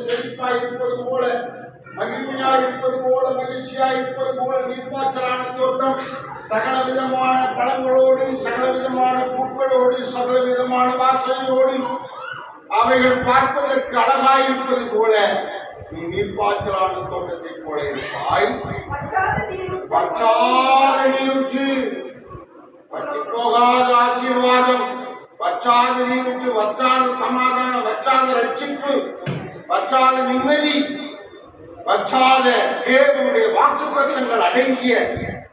செழிப்பாய் இருப்பது போல, மகிழ்ச்சியா இருப்பது போல, மகிழ்ச்சியா இருப்பது போல நீர்ப்பாய்ச்சலான தோட்டம், சகல விதமான பழங்களோடு, சகல விதமான பூக்களோடு, சகல விதமான வாசனையோடு அவைகள் பார்ப்பதற்கு அழகாயிருப்பது போல நீ நீர்ப்பாய்ச்சலான தோட்டத்தை போல இருப்பாய். பற்றாத நீருற்று, பற்றி போகாத ஆசீர்வாதம், வற்றாத நீருற்று, வற்றாத சமாதானம், வற்றாத ரட்சிப்பு, வற்றாத நிம்மதி, வற்றாத தேவனுடைய வாக்குத்தத்தங்கள் அடங்கிய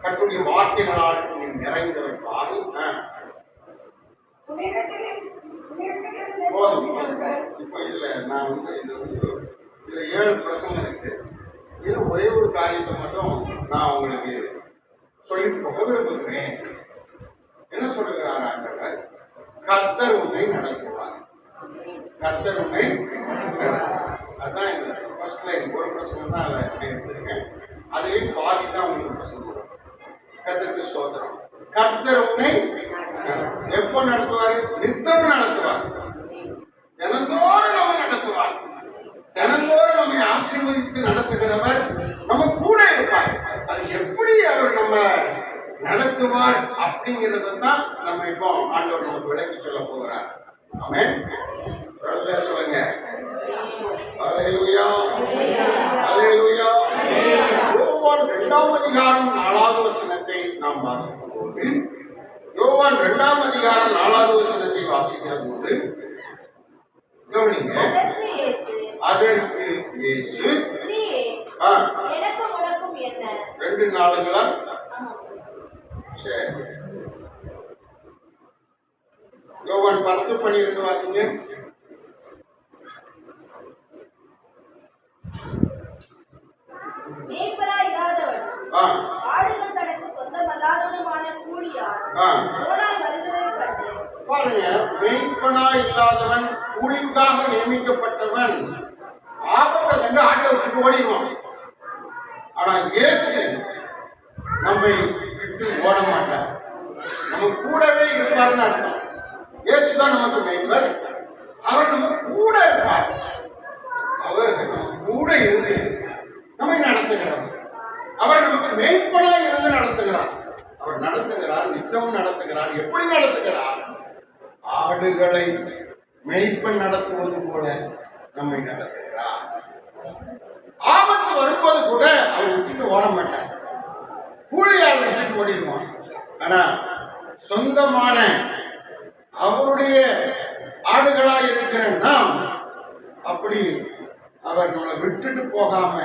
கர்த்தருடைய வார்த்தைகளால் நீ நிறைந்திருப்பாய். இப்ப இதுல நான் இதுல 7 பிரசங்கம் இருக்கு. இதுல ஒரே ஒரு காரியத்தை மட்டும் நான் உங்களுக்கு சொல்லிட்டு போக விரும்புகிறேன். என்ன சொல்லுகிறார் ஆண்டவர்? கர்த்தர் உன்னை நடத்துவார். கர்த்தர் உன்னை நடத்துவார். அதுதான் இந்த ஃபர்ஸ்ட் லைன். ஒரு பிரசங்கம் தான் அதில் எடுத்திருக்கேன். அதுலேயும் பாதி தான் உங்களுக்கு பிரசங்கம். கர்த்தருக்கு ஸ்தோத்திரம். கர்த்தர் உன்னை எப்போ நடத்துவார்? நித்தமும் நடத்துவார். தினந்தோறும் நம்ம நடத்துவார். தினந்தோறும் நம்மை ஆசீர்வதித்து நடத்துகிறவர் நம்ம கூட இருப்பார். அது எப்படி அவர் நம்ம நடத்துவார் அப்படிங்கிறத தான் நம்ம இப்போ ஆண்டவர் நமக்கு விளக்கி சொல்ல போகிறார். ஆமென். சொல்லுங்க. அல்லேலூயா, அல்லேலூயா. யோவான் 2ஆம் அதிகாரம் 4வது வசனத்தை நாம் வாசிக்கும் போது, யோவான் 2ஆம் அதிகாரம் 4வது வசனத்தை வாசிக்கிற போது கவனிங்க. அதற்கு இயேசு 2 நாளுங்களா? சரி. யோவான் 10:12 வாசிங்க. பாருங்க, மெய்ப்பனா இல்லாதவன், கூலிக்காக நியமிக்கப்பட்டவன் ஆபத்தை கண்டு ஆண்டவருக்கு ஓடிடுவான். ஆனா இயேசு நம்மை விட்டு ஓட மாட்டார். நம்ம கூடவே இருப்பார்னு அர்த்தம். இயேசு தான் நமக்கு மெய்ப்பர். அவர் நம்ம கூட இருப்பார். அவர் கூட இருந்து நம்மை நடத்துகிறார். அவர் நமக்கு மெய்ப்பனா இருந்து நடத்துகிறார். அவர் நடத்துகிறார், நித்தமும் நடத்துகிறார். எப்படி நடத்துகிறார்? ஆடுகளை மெய்ப்பன் நடத்துவது போல நம்மை நடத்துகிறார். ஆபத்து வரும்போது கூட அவர் விட்டுட்டு ஓட மாட்டார். கூலியால் விட்டுட்டு ஓடிடுவான். ஆனா சொந்தமான அவருடைய ஆடுகளாய் இருக்கிற நாம் அப்படி அவர் நம்மளை விட்டுட்டு போகாம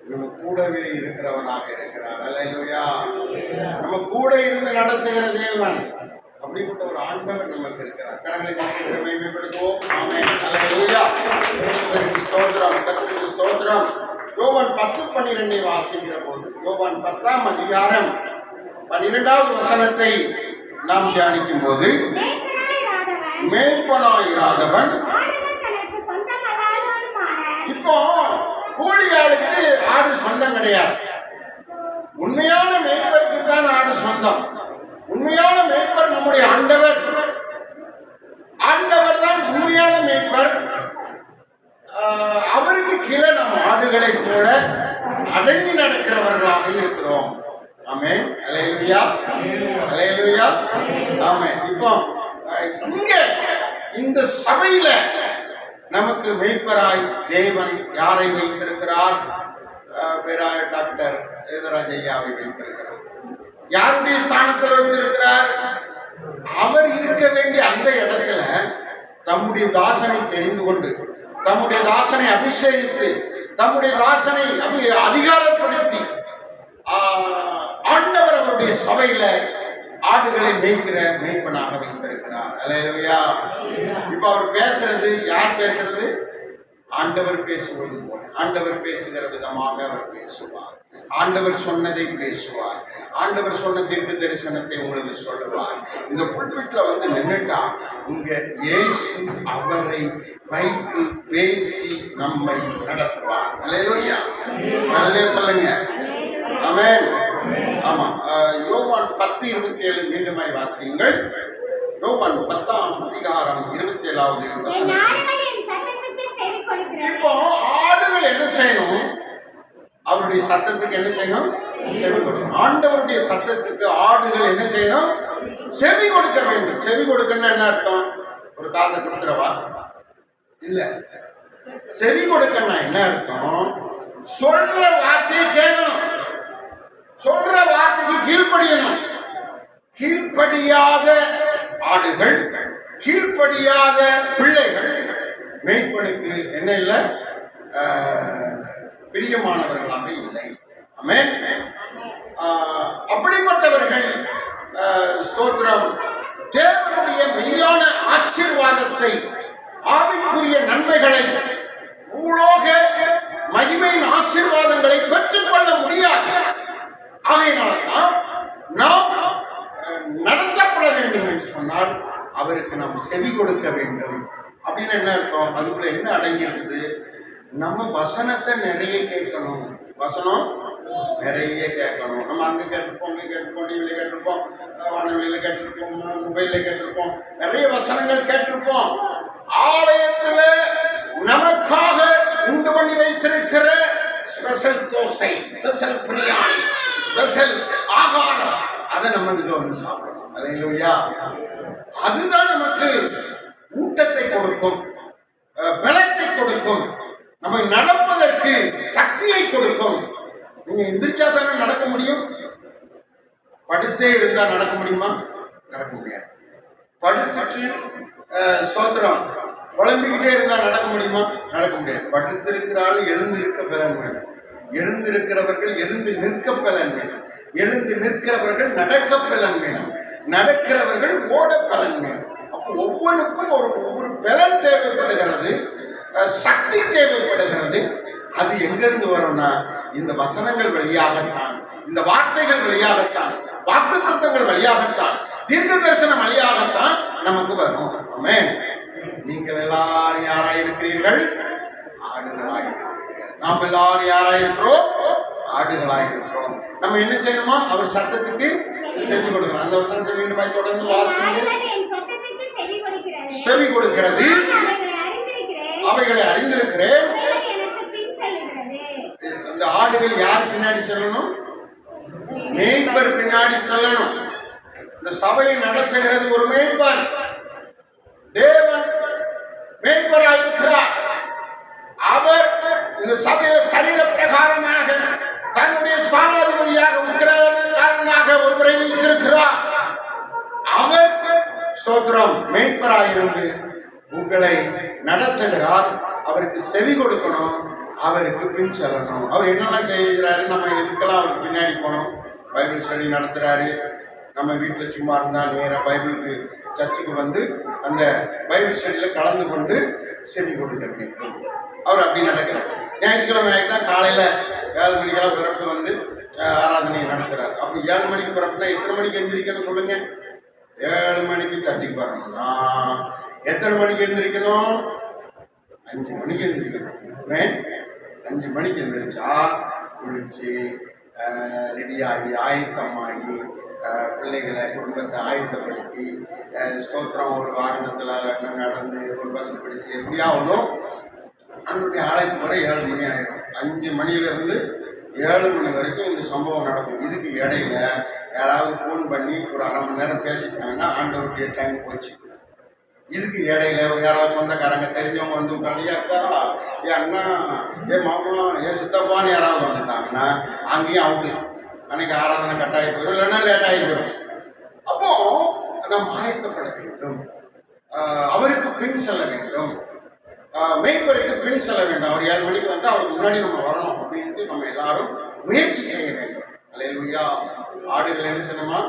நம்ம கூடவே இருக்கிறவனாக இருக்கிறார். அல்லேலூயா. நம்ம கூட இருந்து நடத்துகிற தேவன், அப்படிப்பட்ட ஒரு ஆண்டவர் நமக்கு இருக்கிறார். கரங்களை தட்டி மகிமைப்படுத்துவோம். ஆமென். அல்லேலூயா. கர்த்தருக்கு ஸ்தோத்திரம், கர்த்தருக்கு ஸ்தோத்திரம். யோவான் 10:12 வாசிக்கிற போது, யோவான் 10ஆம் அதிகாரம் 12வது வசனத்தை நாம் தியானிக்கும் போது, மேய்ப்பனாயிராதவன், இப்போ கூலியாளுக்கு ஆடு சொந்தம் கிடையாது. உண்மையான மேய்ப்பருக்கு தான் ஆடு சொந்தம். உண்மையான மேய்ப்பர் நம்முடைய ஆண்டவர். ஆண்டவர் தான் உண்மையான மேய்ப்பர். அவருக்கு கீழே நம்ம ஆடுகளை போல அடங்கி நடக்கிறவர்களாக இருக்கிறோம். ஆமென். அல்லேலூயா, அல்லேலூயா. ஆமென். இப்போ இங்க இந்த சபையில நமக்கு மேய்ப்பராய் தேவன் யாரை வைத்திருக்கிறார்? பேராய டாக்டர் ஏதராஜையாவை வைத்திருக்கிறார். யாருடைய ஸ்தானத்தில் வைத்திருக்கிறார்? அவர் இருக்க வேண்டிய அந்த இடத்துல தம்முடைய தாசனை தெரிந்து கொண்டு, தம்முடைய தாசனை அபிஷேகித்து, தம்முடைய தாசனை அதிகாரப்படுத்தி ஆண்டவர் அவருடைய சபையில ஆடுகளை மேய்க்கிற மேய்ப்பனாக வைத்திருக்கிறார். அல்லேலூயா. இப்ப அவர் பேசுறது, யார் பேசுறது? ஆண்டவர் பேசுவது போல, ஆண்டவர் பேசுகிற விதமாக அவர் பேசுவார். ஆண்டவர் சொன்னதை பேசுவார். ஆண்டவர் சொன்ன தீர்க்க தரிசனத்தை உங்களுக்கு சொல்லுவார். இந்த புல்பிட்ல நின்றுட்டா இங்க இயேசு அவரை வைத்து பேசி நம்மை நடத்துவார். அல்லேலூயா. நல்ல சொல்லுங்க. ஆமென். ஆமா. யோவான் 10:27 மீண்டும் வாசியுங்கள். யோவான் 10ஆம் அதிகாரம் 27வது வசனம். இப்போ அவருடைய சத்தத்துக்கு என்ன செய்யணும்? செவி கொடுக்கணும். ஆண்டவருடைய சத்தத்துக்கு ஆடுகள் என்ன செய்யணும்? செவி கொடுக்க வேண்டும். செவி கொடுக்கணும்னா என்ன அர்த்தம்? ஒரு காதை கொடுத்துறவா இல்ல. செவி கொடுக்கணும்னா என்ன அர்த்தம்? சொல்ற வார்த்தையை கேட்கணும், சொல்ற வார்த்தைக்கு கீழ்ப்படியணும். கீழ்ப்படியாத ஆடுகள், கீழ்ப்படியாத பிள்ளைகள் மேய்ப்பனுக்கு என்ன இல்லை? பிரியமானவர்களாக இல்லை. ஆமென். அப்படிப்பட்டவர்கள் ஸ்தோத்திரம் தேவனுடைய மெய்யான ஆசீர்வாதத்தை, ஆவிக்குரிய நன்மைகளை, பூலோக மகிமையின் ஆசீர்வாதங்களை பெற்றுக்கொள்ள முடியாது. ஆகையினால்தான் நாம் நடத்தப்பட வேண்டும் என்று சொன்னால் அவருக்கு நாம் செவி கொடுக்க வேண்டும். அப்படின்னு என்ன அர்த்தம்? அதுக்குள்ள என்ன அடங்கி இருக்குது? நம்ம வசனத்தை நிறைய கேட்கணும். வசனம் நிறைய கேட்கணும். நம்ம அங்கே கேட்டிருப்போம், இங்கே கேட்டிருப்போம், டிவியில கேட்டிருப்போம், வானொலியில கேட்டிருப்போம், மொபைல்ல கேட்டிருப்போம், நிறைய வசனங்கள் கேட்டிருப்போம். ஆலயத்துல நமக்காக உண்டு பண்ணி வைத்திருக்கிற special dosa, special biryani, special ஆகாரம், அதை நம்ம வந்து சாப்பிடணும். அல்லேலூயா. அதுதான் நமக்கு ஊட்டத்தை கொடுக்கும், பலத்தை கொடுக்கும், நம்ம நடப்பதற்கு சக்தியை கொடுக்கும். நீங்க எந்திரிச்சா தானே நடக்க முடியும். படுத்தே இருந்தா நடக்க முடியுமா? நடக்க முடியாது. படுத்துட்டு சோத்திரம் குழம்பிக்கிட்டே இருந்தா நடக்க முடியுமா? நடக்க முடியாது. படுத்திருக்கிறாள் எழுந்திருக்க பலன் வேணும். எழுந்திருக்கிறவர்கள் எழுந்து நிற்க பலன் வேணும். எழுந்து நிற்கிறவர்கள் நடக்க பலன் வேணும். நடக்கிறவர்கள் ஓட பலன் வேணும். அப்போ ஒவ்வொன்றுக்கும் ஒவ்வொரு பலன் தேவைப்படுகிறது, சக்தி தேவைப்படுகிறது. அது எங்கிருந்து வரும்னா இந்த வசனங்கள் வழியாகத்தான், இந்த வார்த்தைகள் வழியாகத்தான், வாக்குத்தத்தங்கள் வழியாகத்தான், தீர்க்க தரிசனம் வழியாகத்தான் நமக்கு வரும். ஆமென். நீங்கள் எல்லாரும் யாராயிருக்கிறீர்கள்? ஆடுகளாயிருக்கிறீர்கள். நாம் எல்லாரும் யாராயிருக்கிறோம்? ஆடுகளாயிருக்கிறோம். நம்ம என்ன செய்யணுமா? அவர் சத்தத்துக்கு செவி கொடுக்கணும். அந்த வசனத்தை மீண்டும் தொடர்ந்து வாசிங்க. செவி கொடுக்கிறது, அவைகளை அறிந்திருக்கிறேன். அந்த ஆடுகள் யார் பின்னாடி செல்லணும்? மேய்ப்பர் பின்னாடி செல்லணும். இந்த சபையை நடத்துகிறது ஒரு மேய்ப்பர். தேவன் மேய்ப்பராயிருக்கிறார். அவர் இந்த சபையில சரீர பிரகாரமாக தன்னுடைய சாணாதிபதியாக உக்கிரகாரனாக ஒருவரை வைத்திருக்கிறார். அவர் ஸ்தோத்திரம் மேய்ப்பராயிருந்து உங்களை நடத்துகிறார். அவருக்கு செவி கொடுக்கணும், அவருக்கு பின் செல்லணும். அவர் என்னெல்லாம் செய்கிறாரு? நம்ம எதுக்கெல்லாம் அவருக்கு பின்னாடி போனோம்? பைபிள் ஸ்டடி நடத்துகிறாரு. நம்ம வீட்டில் சும்மா இருந்தால் நேராக பைபிளுக்கு சர்ச்சுக்கு வந்து அந்த பைபிள் ஸ்டடியில் கலந்து கொண்டு செவி கொடுக்க வேண்டும். அவர் அப்படி நடக்கிறார். ஞாயிற்றுக்கிழமை ஆகிட்டா காலையில் 7 மணிக்கெல்லாம் பிறப்பு வந்து ஆராதனை நடத்துகிறார். அப்போ 7 மணிக்கு பிறப்புனா எத்தனை மணிக்கு எந்திரிக்கணும் சொல்லுங்க? 7 மணிக்கு சர்ச்சுக்கு வரணும்னா எத்தனை மணிக்கு எந்திரிக்கணும்? 5 மணிக்கு எந்திரிக்கணும். 5 மணிக்கு எந்திரிச்சா குளிச்சு ரெடியாகி ஆயத்தமாகி பிள்ளைகளை குடும்பத்தை ஆயத்தப்படுத்தி ஸ்தோத்திரம் ஒரு வாகனத்தில் நடந்து ஒரு பஸ் பிடிச்சி எப்படியாவதும் அதனுடைய ஆலயத்துக்கு வர 7 மணி ஆகிடும். 5 மணிலேருந்து 7 மணி வரைக்கும் இந்த சம்பவம் நடக்கும். இதுக்கு இடையில யாராவது ஃபோன் பண்ணி ஒரு 1/2 மணி நேரம் பேசிட்டாங்கன்னா ஆண்டவருடைய டைம் போச்சு. இதுக்கு இடையில யாராவது சொந்தக்காரங்க தெரிஞ்சவங்க வந்து உட்காந்து அக்கா, என் அண்ணா, என் மாமா, என் சித்தப்பான்னு யாராவது வந்துட்டாங்கன்னா அங்கேயும் அவுட்டு. அன்னைக்கு ஆராதனை கட்டாயி போயிடும், இல்லைன்னா லேட்டாகி போயிடும். அப்போ நாம் ஆயத்தப்பட வேண்டும். அவருக்கு பின் செல்ல வேண்டும். மேய்ப்பருக்கு பின் செல்ல வேண்டும். அவர் 7 மணிக்கு வந்து அவருக்கு முன்னாடி நம்ம வரணும் அப்படின்ட்டு நம்ம எல்லாரும் முயற்சி செய்ய வேண்டும். அல்லேலூயா. ஆடுகள் என்ன செய்யணுமா?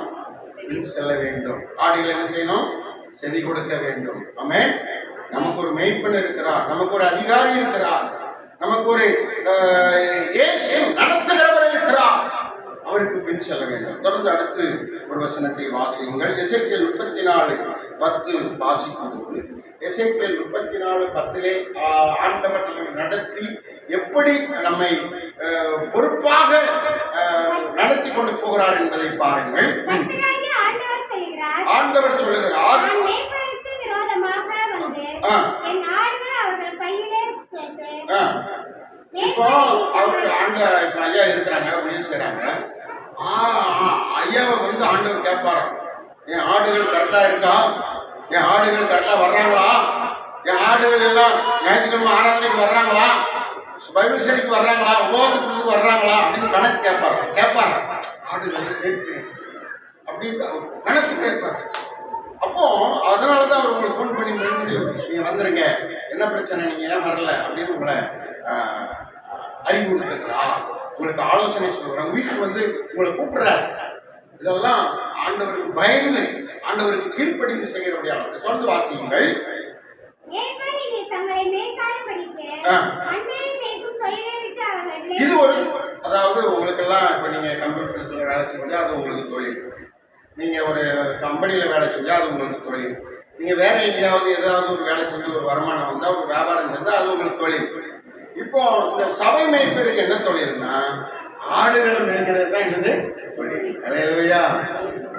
பின் செல்ல வேண்டும். ஆடுகள் என்ன செய்யணும்? செவி கொடுக்க வேண்டும். ஆமென். நமக்கு ஒரு மேய்ப்பன் இருக்கிறார், நமக்கு ஒரு அதிகாரி இருக்கிறார், நமக்கு ஒரு இயேசு நடத்துகிறவர் இருக்கிறார். அவருக்கு பின் செல்ல வேண்டும். தொடர்ந்து அடுத்து ஒரு வசனத்தை வாசியுங்கள். எசேக்கியேல் 34:10 வாசிக்கும்போது எசேக்கியேல் 34:10 ஆண்டவர் நடத்தி எப்படி நம்மை பொறுப்பாக நடத்தி கொண்டு போகிறார் என்பதை பாருங்கள். ஆண்டவர் சொல்லுகிறார், இப்போ அவருக்கு இப்ப ஐயா இருக்கிறாங்க, ஊழியம் செய்றாங்க. ஐயாவை வந்து ஆண்டவர் கேட்பாராம், என் ஆடுகள் கரெக்டா இருக்கா, என் ஆடுகள் கரெக்டா வர்றாங்களா, என் ஆடுகள் எல்லாம் ஞாயிற்றுக்கிழமை ஆராதனைக்கு வர்றாங்களா, பைபிள் ஸ்டடிக்கு வர்றாங்களா, உபவாசத்துக்கு வர்றாங்களா அப்படின்னு கணக்கு கேட்பாரு. ஆடுகள் கேட்கு அப்படின்னு கணக்கு கேட்பாரு. அப்போ அதனாலதான் அவர் உங்களுக்கு ஃபோன் பண்ணி நீங்க வந்துருங்க, என்ன பிரச்சனை, நீங்க ஏன் வரல அப்படின்னு உங்களை அறிவுறுத்துறா, உங்களுக்கு ஆலோசனை சொல்றாங்க, வீட்டுக்கு வந்து உங்களை கூப்பிடுறாரு. இதெல்லாம் ஆண்டவருக்கு பயந்து ஆண்டவருக்கு கீழ்ப்படிந்து செய்கிறபடியாக. தொடர்ந்து வாசியுங்கள். இது ஒரு, அதாவது உங்களுக்கு எல்லாம் இப்ப நீங்க கம்ப்யூட்டர் வேலை செஞ்சா அது உங்களுக்கு தொழில், நீங்க ஒரு கம்பெனியில வேலை செஞ்சா அது உங்களுக்கு தொழில், நீங்க வேற எங்கேயாவது ஏதாவது ஒரு வேலை செஞ்சு ஒரு வருமானம் வந்தா ஒரு வியாபாரம் செஞ்சா அது உங்களுக்கு தொழில். இப்போ இந்த சபை மேய்ப்பருக்கு என்ன தொழில்னா ஆடுகளை மேய்க்கிறது தான் என்னது தொழில். அல்லேலூயா.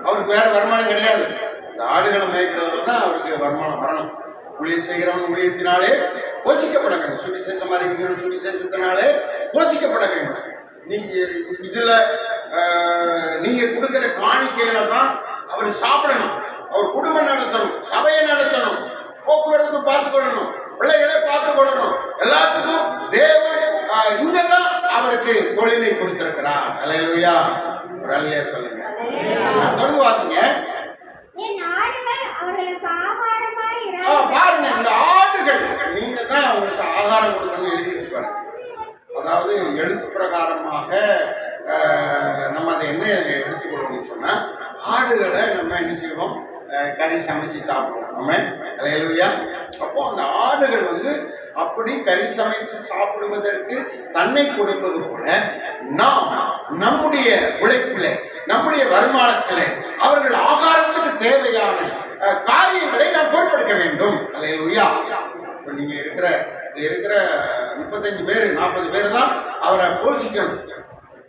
அவருக்கு வேற வருமானம் கிடையாது, இந்த ஆடுகளை மேய்க்கிறதுல தான் அவருக்கு வருமானம் வரணும். ஊழியம் செய்கிறவன் ஊழியத்தினாலே போஷிக்கப்பட வேண்டும், சுவிசேஷம் அறிவிக்கிறவன் சுவிசேஷத்தினாலே போஷிக்கப்பட வேண்டும். நீங்க இதுல நீங்க கொடுக்கிற காணிக்கையில தான் அவர் சாப்பிடணும், அவர் குடும்பம் நடத்தணும், சபையை நடத்தணும், போக்குவரத்து பார்த்து கொள்ளணும், பிள்ளைகளை பார்த்து கொள்ளணும், எல்லாத்துக்கும் தேவன் இங்கதான் அவருக்கு தொழிலை கொடுத்திருக்கிறார். அல்லேலூயா. ஒரு அல்லேலூயா சொல்லுங்க. தொடர்ந்து வாசிங்க. பாருங்க, இந்த ஆடுகள் நீங்க தான் அவங்களுக்கு ஆகாரம் கொடுக்கணும்னு எழுதியிருப்பாரு. அதாவது எழுத்து பிரகாரமாக நம்ம அதை என்ன எடுத்துக்கொள்ளணும்னு சொன்னா, ஆடுகளை நம்ம என்ன செய்வோம், கறி சமைச்சு சாப்பிடுவோம் நம்ம. அல்லேலூயா. அப்போ அந்த ஆடுகள் வந்து அப்படி கறி சமைத்து சாப்பிடுவதற்கு தன்னை கொடுப்பது போல நாம் நம்முடைய உழைப்பில் நம்முடைய வருமானத்தில் அவர்கள் ஆகாரத்துக்கு தேவையான காரியங்களை நாம் பொறுப்பெடுக்க வேண்டும். அல்லேலூயா. இப்போ நீங்க இருக்கிற 35 பேர் 40 பேர் தான் அவரை போஷிக்கணும்,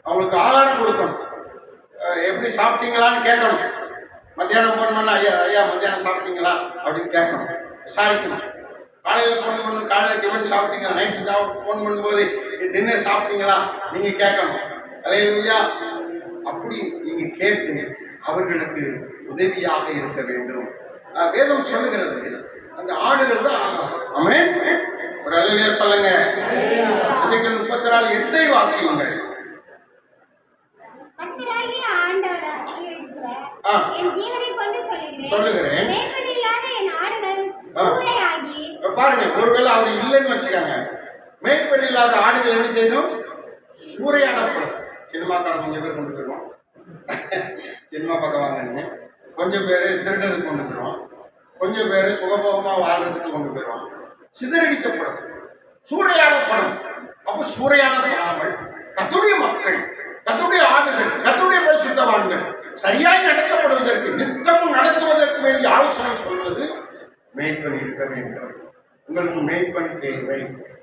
அவங்களுக்கு ஆகாரம் கொடுக்கணும். எப்படி சாப்பிட்டீங்களான்னு கேட்கணும். மத்தியானம் போன் பண்ண ஐயா மத்தியானம் சாப்பிட்டீங்களா அப்படின்னு கேட்கணும், விசாரிக்கணும். காலையில் ஃபோன் பண்ணணும், காலையில் டிஃபன் சாப்பிட்டீங்களா, நைட்டு ஃபோன் பண்ணும்போது டின்னர் சாப்பிட்டீங்களா நீங்க கேட்கணும். அல்லேலூயா. அப்படி நீங்க கேட்டு அவர்களுக்கு உதவியாக இருக்க வேண்டும். வேதம் சொல்லுகிறது அந்த ஆடுகள் தான் ஆகாரம். ஆமென். ஒரு அல்லேலூயா சொல்லுங்க. 34:8 வாசியுங்கள். சொல்லுகிறேன். பாருங்க, ஒருவேளை அவர் இல்லைன்னு வச்சுக்காங்க, மேய்ப்பன் இல்லாத ஆடுகள் என்ன செய்யணும், சூறையாடப்படும். சினிமாக்காரன் கொஞ்சம் பேர் கொண்டு போயிடுவோம், சினிமா பக்கம் வாங்கன்னு கொஞ்சம் பேர் திருடனுக்கு கொண்டு போயிடுவோம், கொஞ்சம் பேர் சுகபோகமா வாழ்றதுக்கு கொண்டு போயிடுவோம். சிதறடிக்கப்படும், சூறையாடப்படும். அப்போ சூறையாடப்படாமல் கர்த்தருடைய மக்கள், கர்த்தருடைய ஆடுகள், கர்த்தருடைய பரிசுத்தவான்கள் சரியாய் நடத்தப்படுவதற்கு, நித்தமும் நடத்துவதற்கு வேண்டிய ஆலோசனை சொல்வது மேய்ப்பன் இருக்க வேண்டும். உங்களுக்கு மேய்ப்பன் தேவை.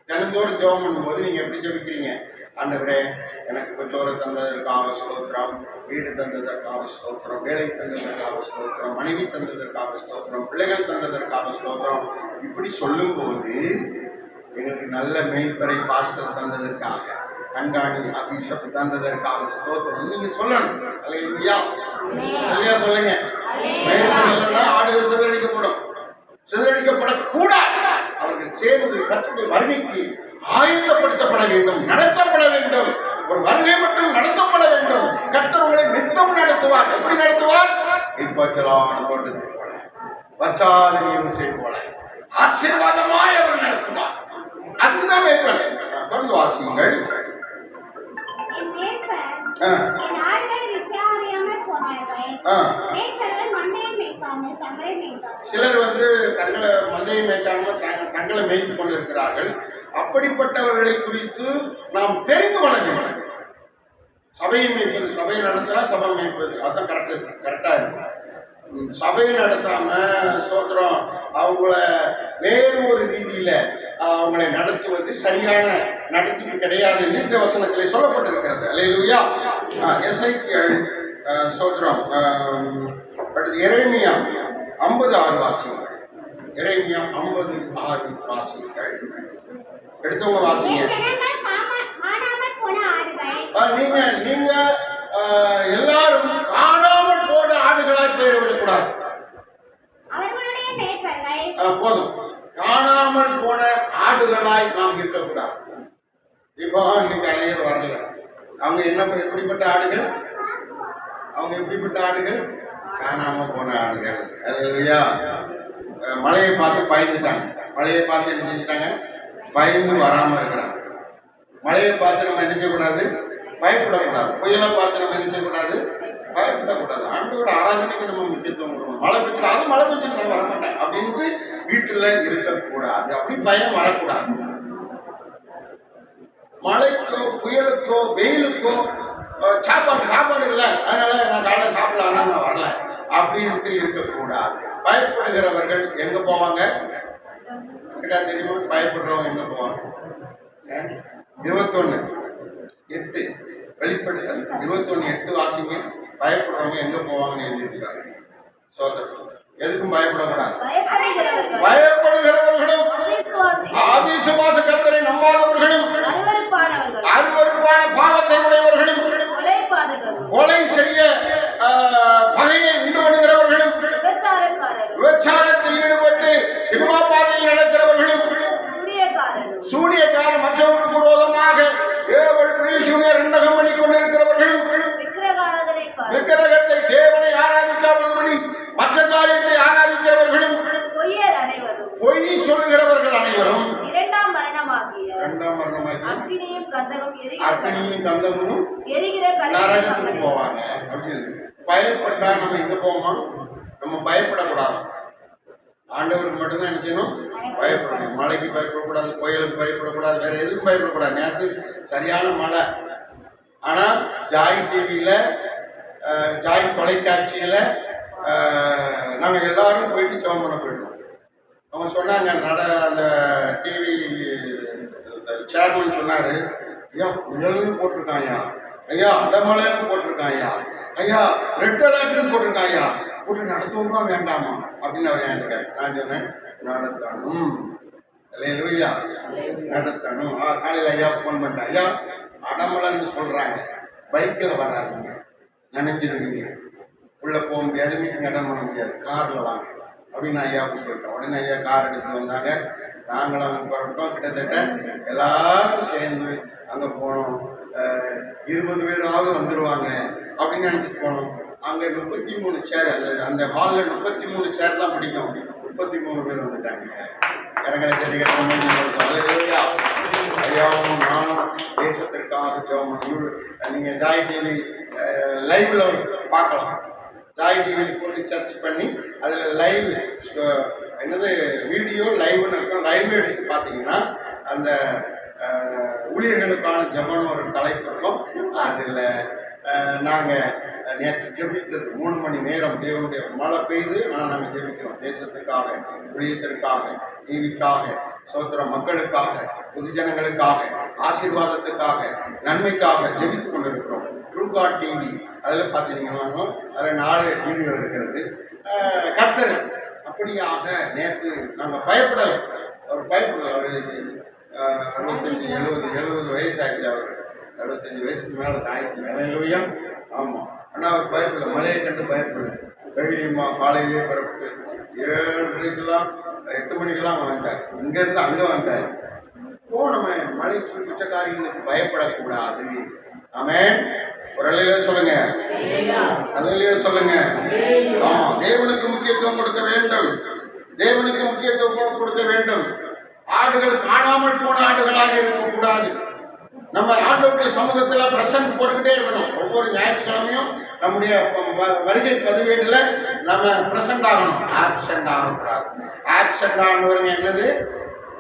தினந்தோறும் ஜெபம் பண்ணும்போது நீங்க எப்படி ஜெபிக்கிறீங்க? ஆண்டவரே, எனக்கு இப்போ சோறு தந்ததற்காக ஸ்தோத்திரம், வீடு தந்ததற்காக ஸ்தோத்திரம், வேலை தந்ததற்காக ஸ்தோத்திரம், மனைவி தந்ததற்காக ஸ்தோத்திரம், பிள்ளைகள் தந்ததற்காக ஸ்தோத்திரம். இப்படி சொல்லும்போது எங்களுக்கு நல்ல மேய்ப்பரை பாஸ்டர் தந்ததற்காக, கண்காணி அபிஷப் தந்ததற்காக ஸ்தோத்திரம் நீங்க சொல்லணும். அல்லேலூயா. அல்லேலூயா சொல்லுங்க. மேய்ப்பன் ஆடுகள் சிதறடிக்கப்படும், சிதறடிக்கப்படக்கூடாது. அவர்கள் சேர்ந்து கர்த்தருடைய வருகைக்கு ஆயத்தப்படுத்தப்பட வேண்டும், நடத்தப்பட வேண்டும். ஒரு வருகை மட்டும் நடத்தப்பட வேண்டும். கர்த்தர் உங்களை நித்தம் நடத்துவார். எப்படி நடத்துவார்? இப்பச்சலான தோட்டத்தை போல, வற்றாத நீரூற்றை போல ஆசீர்வாதமாய் அவர் நடத்துவார். அதுதான் மேய்ப்பன். தொடர்ந்து வாசியுங்கள். சிலர் வந்து தங்களை மந்தையை மேய்க்காமல் தங்களை மேய்த்து கொண்டிருக்கிறார்கள். அப்படிப்பட்டவர்களை குறித்து நாம் தெரிந்து கொள்ள வேண்டும். சபையை மேய்ப்பது, சபையை நடத்தினா சபை மேய்ப்பது, அதுதான் கரெக்டா இருக்கும். சபையை நடத்தாம சோத்திரம் அவங்கள வேறு ஒரு ரீதியில அவங்களை நடத்துவது சரியான நடத்திப்பு கிடையாது என்று இந்த வசனத்திலே சொல்லப்பட்டிருக்கிறது. அல்லேலூயா. எசேக்கியேல் சோத்திரம் அடுத்து எரேமியா 50:6 வாசிங்கள். எரேமியா 50:6 வாசிங்கள். எடுத்தவங்க வாசிங்க. நீங்க நீங்க எல்லாரும் காணாமல் போன ஆடுகளாய் பெயர் விடக்கூடாது. போதும், காணாமல் போன ஆடுகளாய் நாம் இருக்கக்கூடாது. இப்போ இன்னைக்கு அனைவரும் வரல. அவங்க எப்படிப்பட்ட ஆடுகள்? அவங்க எப்படிப்பட்ட ஆடுகள்? காணாம போன ஆடுகள். இல்லையா? மழையை பார்த்து பயந்துட்டாங்க. மழையை பார்த்து என்ன செஞ்சுட்டாங்க? பயந்து வராம இருக்கிறாங்க. மழையை பார்த்து நம்ம என்ன செய்யக்கூடாது? பயப்படக்கூடாது. புயலை பார்த்து நம்ம என்ன செய்யக்கூடாது? பயப்படக்கூடாது. ஆண்டோட ஆராதனைக்கு நம்ம முக்கியத்துவம் கொடுக்கணும். மழை பெய்யலாம், அது மழை பெய்ஞ்சு நான் வரமாட்டேன் அப்படின்ட்டு வீட்டுல இருக்கக்கூடாது. அப்படி பயம் வரக்கூடாது. மழைக்கோ புயலுக்கோ வெயிலுக்கோ சாப்பாடு இல்லை, அதனால நான் காலையில் சாப்பிடலாம், நான் வரல அப்படின்ட்டு இருக்கக்கூடாது. பயப்படுகிறவர்கள் எங்க போவாங்க? தெரியுமா? பயப்படுறவங்க எங்க போவாங்க? 21:8 வெளிப்படுத்தல் 21:8 வாசிங்க. பயப்படுறவங்க எங்க போவாங்கன்னு எழுதியிருக்காங்க. சோதரர் எதுக்கும் பயப்படக்கூடாது. பயப்படுகிறவர்களும் அவிசுவாச கர்த்தரை நம்பாதவர்களும் அருவருப்பான பாவத்தை உடையவர்களும் கொலை செய்ய பகையை உண்டு பண்ணுகிறவர்களும் விபச்சாரத்தில் ஈடுபட்டு சினிமா பாதையில் நடக்கிறவர்களும் சூனியக்காரர் மற்றவர்களுக்கு விரோதமாக பண்ணி கொண்டிருக்கிறவர்களும் விக்கிரகத்தை தேவனை ஆராதிக்காதபடி மற்ற காரியத்தை ஆராதிக்கிறவர்களும் பொய் சொல்லுகிறவர்கள் அனைவரும் இரண்டாம் மரணமாகி அக்கினியும் கந்தகமும் நரகத்துக்கு போவாங்க. பயப்பட்டா நம்ம எங்க போவோமா? நம்ம பயப்படக்கூடாது. ஆண்டவருக்கு மட்டும்தான் என்ன செய்யணும்? பயப்படணும். மழைக்கு பயப்படக்கூடாது, புயலுக்கு பயப்படக்கூடாது, வேற எதுக்கும் பயப்படக்கூடாது. நேற்று சரியான மழை. ஆனா ஜாய் டிவியில, ஜாய் தொலைக்காட்சியில நாங்க எல்லாரும் போயிட்டு ஜெபம் பண்ண போயிட்டோம். அவங்க சொன்னாங்க, அந்த டிவி சேர்மன் சொன்னாரு, ஐயா புயல்னு போட்டிருக்காயா, ஐயா அடமலைன்னு போட்டிருக்காயா, ஐயா ரெட் அலர்ட்னு போட்டிருக்காயா, போட்டு நடத்துவோமா வேண்டாமா அப்படின்னு அவர் என்கிட்ட. நான் சொன்னேன், நடத்தணும். இல்லையா? நடத்தணும். காலையில் ஐயா ஃபோன் பண்ணிட்டேன், ஐயா அடமலைன்னு சொல்றாங்க, பைக்கில் வராதிங்க, நினைஞ்சிருவீங்க, உள்ள போக முடியாது, மீட்டிங் அட்டன் பண்ண முடியாது, கார்ல வாங்க அப்படின்னு ஐயாவுக்கு சொல்லிட்டோம். உடனே ஐயா கார் எடுத்து வந்தாங்க. நாங்களும் அங்கே புறப்பட்டோம். கிட்டத்தட்ட எல்லாரும் சேர்ந்து அங்கே போனோம். 20 பேராவது வந்துடுவாங்க அப்படின்னு நினச்சிட்டு போனோம். அங்கே 33 சேர், அந்த ஹாலில் 33 சேர் தான் பிடிக்கும். 33 பேர் வந்துட்டாங்க. கரங்களை தெரிவிக்கிற ஐயாவும் நானும் தேசத்திற்காக ஜெபம். நீங்கள் ஜாய் டிவி லைவ்ல பார்க்கலாம். ஜாய் டிவியில் போட்டு சர்ச் பண்ணி அதில் லைவ் என்னது வீடியோ லைவ்னு இருக்கும். லைவ் எடுத்து பார்த்தீங்கன்னா அந்த ஊழியர்களுக்கான ஜெபம்னு ஒரு தலைப்பு இருக்கும். அதில் நாங்கள் நேற்று ஜெபித்தது 3 மணி நேரம் தேவனுடைய மழை பெய்து. ஆனால் நாங்கள் ஜெபிக்கிறோம் தேசத்துக்காக, ஊழியத்திற்காக, டிவிக்காக, சோத்திர மக்களுக்காக, பொதுஜனங்களுக்காக, ஆசீர்வாதத்துக்காக, நன்மைக்காக ஜெபித்து கொண்டிருக்கிறோம். ட்ரூகாட் டிவி அதில் பார்த்தீங்கன்னா அதில் 4 வீடியோ இருக்கிறது. கர்த்தர் அப்படியாக நேற்று நாங்கள் பயப்படலை. அவர் பயப்படலை. அவர் 65-70 வயசு ஆயிடுச்சு. அவர் 65 வயசுக்கு மேலே ஆயிடுச்சு. நிலையிலும் ஆமாம். ஆனால் அவர் பயப்படலை. மழையை கண்டு பயப்படலை. தைரியமாக காலையிலே புறப்பட்டு 7:30 8 மணிக்கெல்லாம் வந்துட்டார். இங்கேருந்து அங்கே வந்தார். நம்ம மழைக்கு பிடிச்ச காரியங்களுக்கு பயப்படக்கூடாது. ஆமென். ஒரு அல்லேலூயா சொல்லுங்க. அல்லேலூயா சொல்லுங்க. ஆமா, தேவனுக்கு முக்கியத்துவம் கொடுக்க வேண்டும். தேவனுக்கு முக்கியத்துவம் கொடுக்க வேண்டும். ஆடுகள் காணாமல் போன ஆடுகளாக இருக்கக்கூடாது. நம்ம ஆண்டவருடைய சமூகத்தில் பிரசன்ட் போட்டுக்கிட்டே இருக்கணும். ஒவ்வொரு ஞாயிற்றுக்கிழமையும் நம்முடைய வருகை பதிவேடுல நம்ம பிரசன்ட் ஆகணும். ஆப்சென்ட் ஆகக்கூடாது. ஆப்சென்ட் ஆனவங்க என்னது?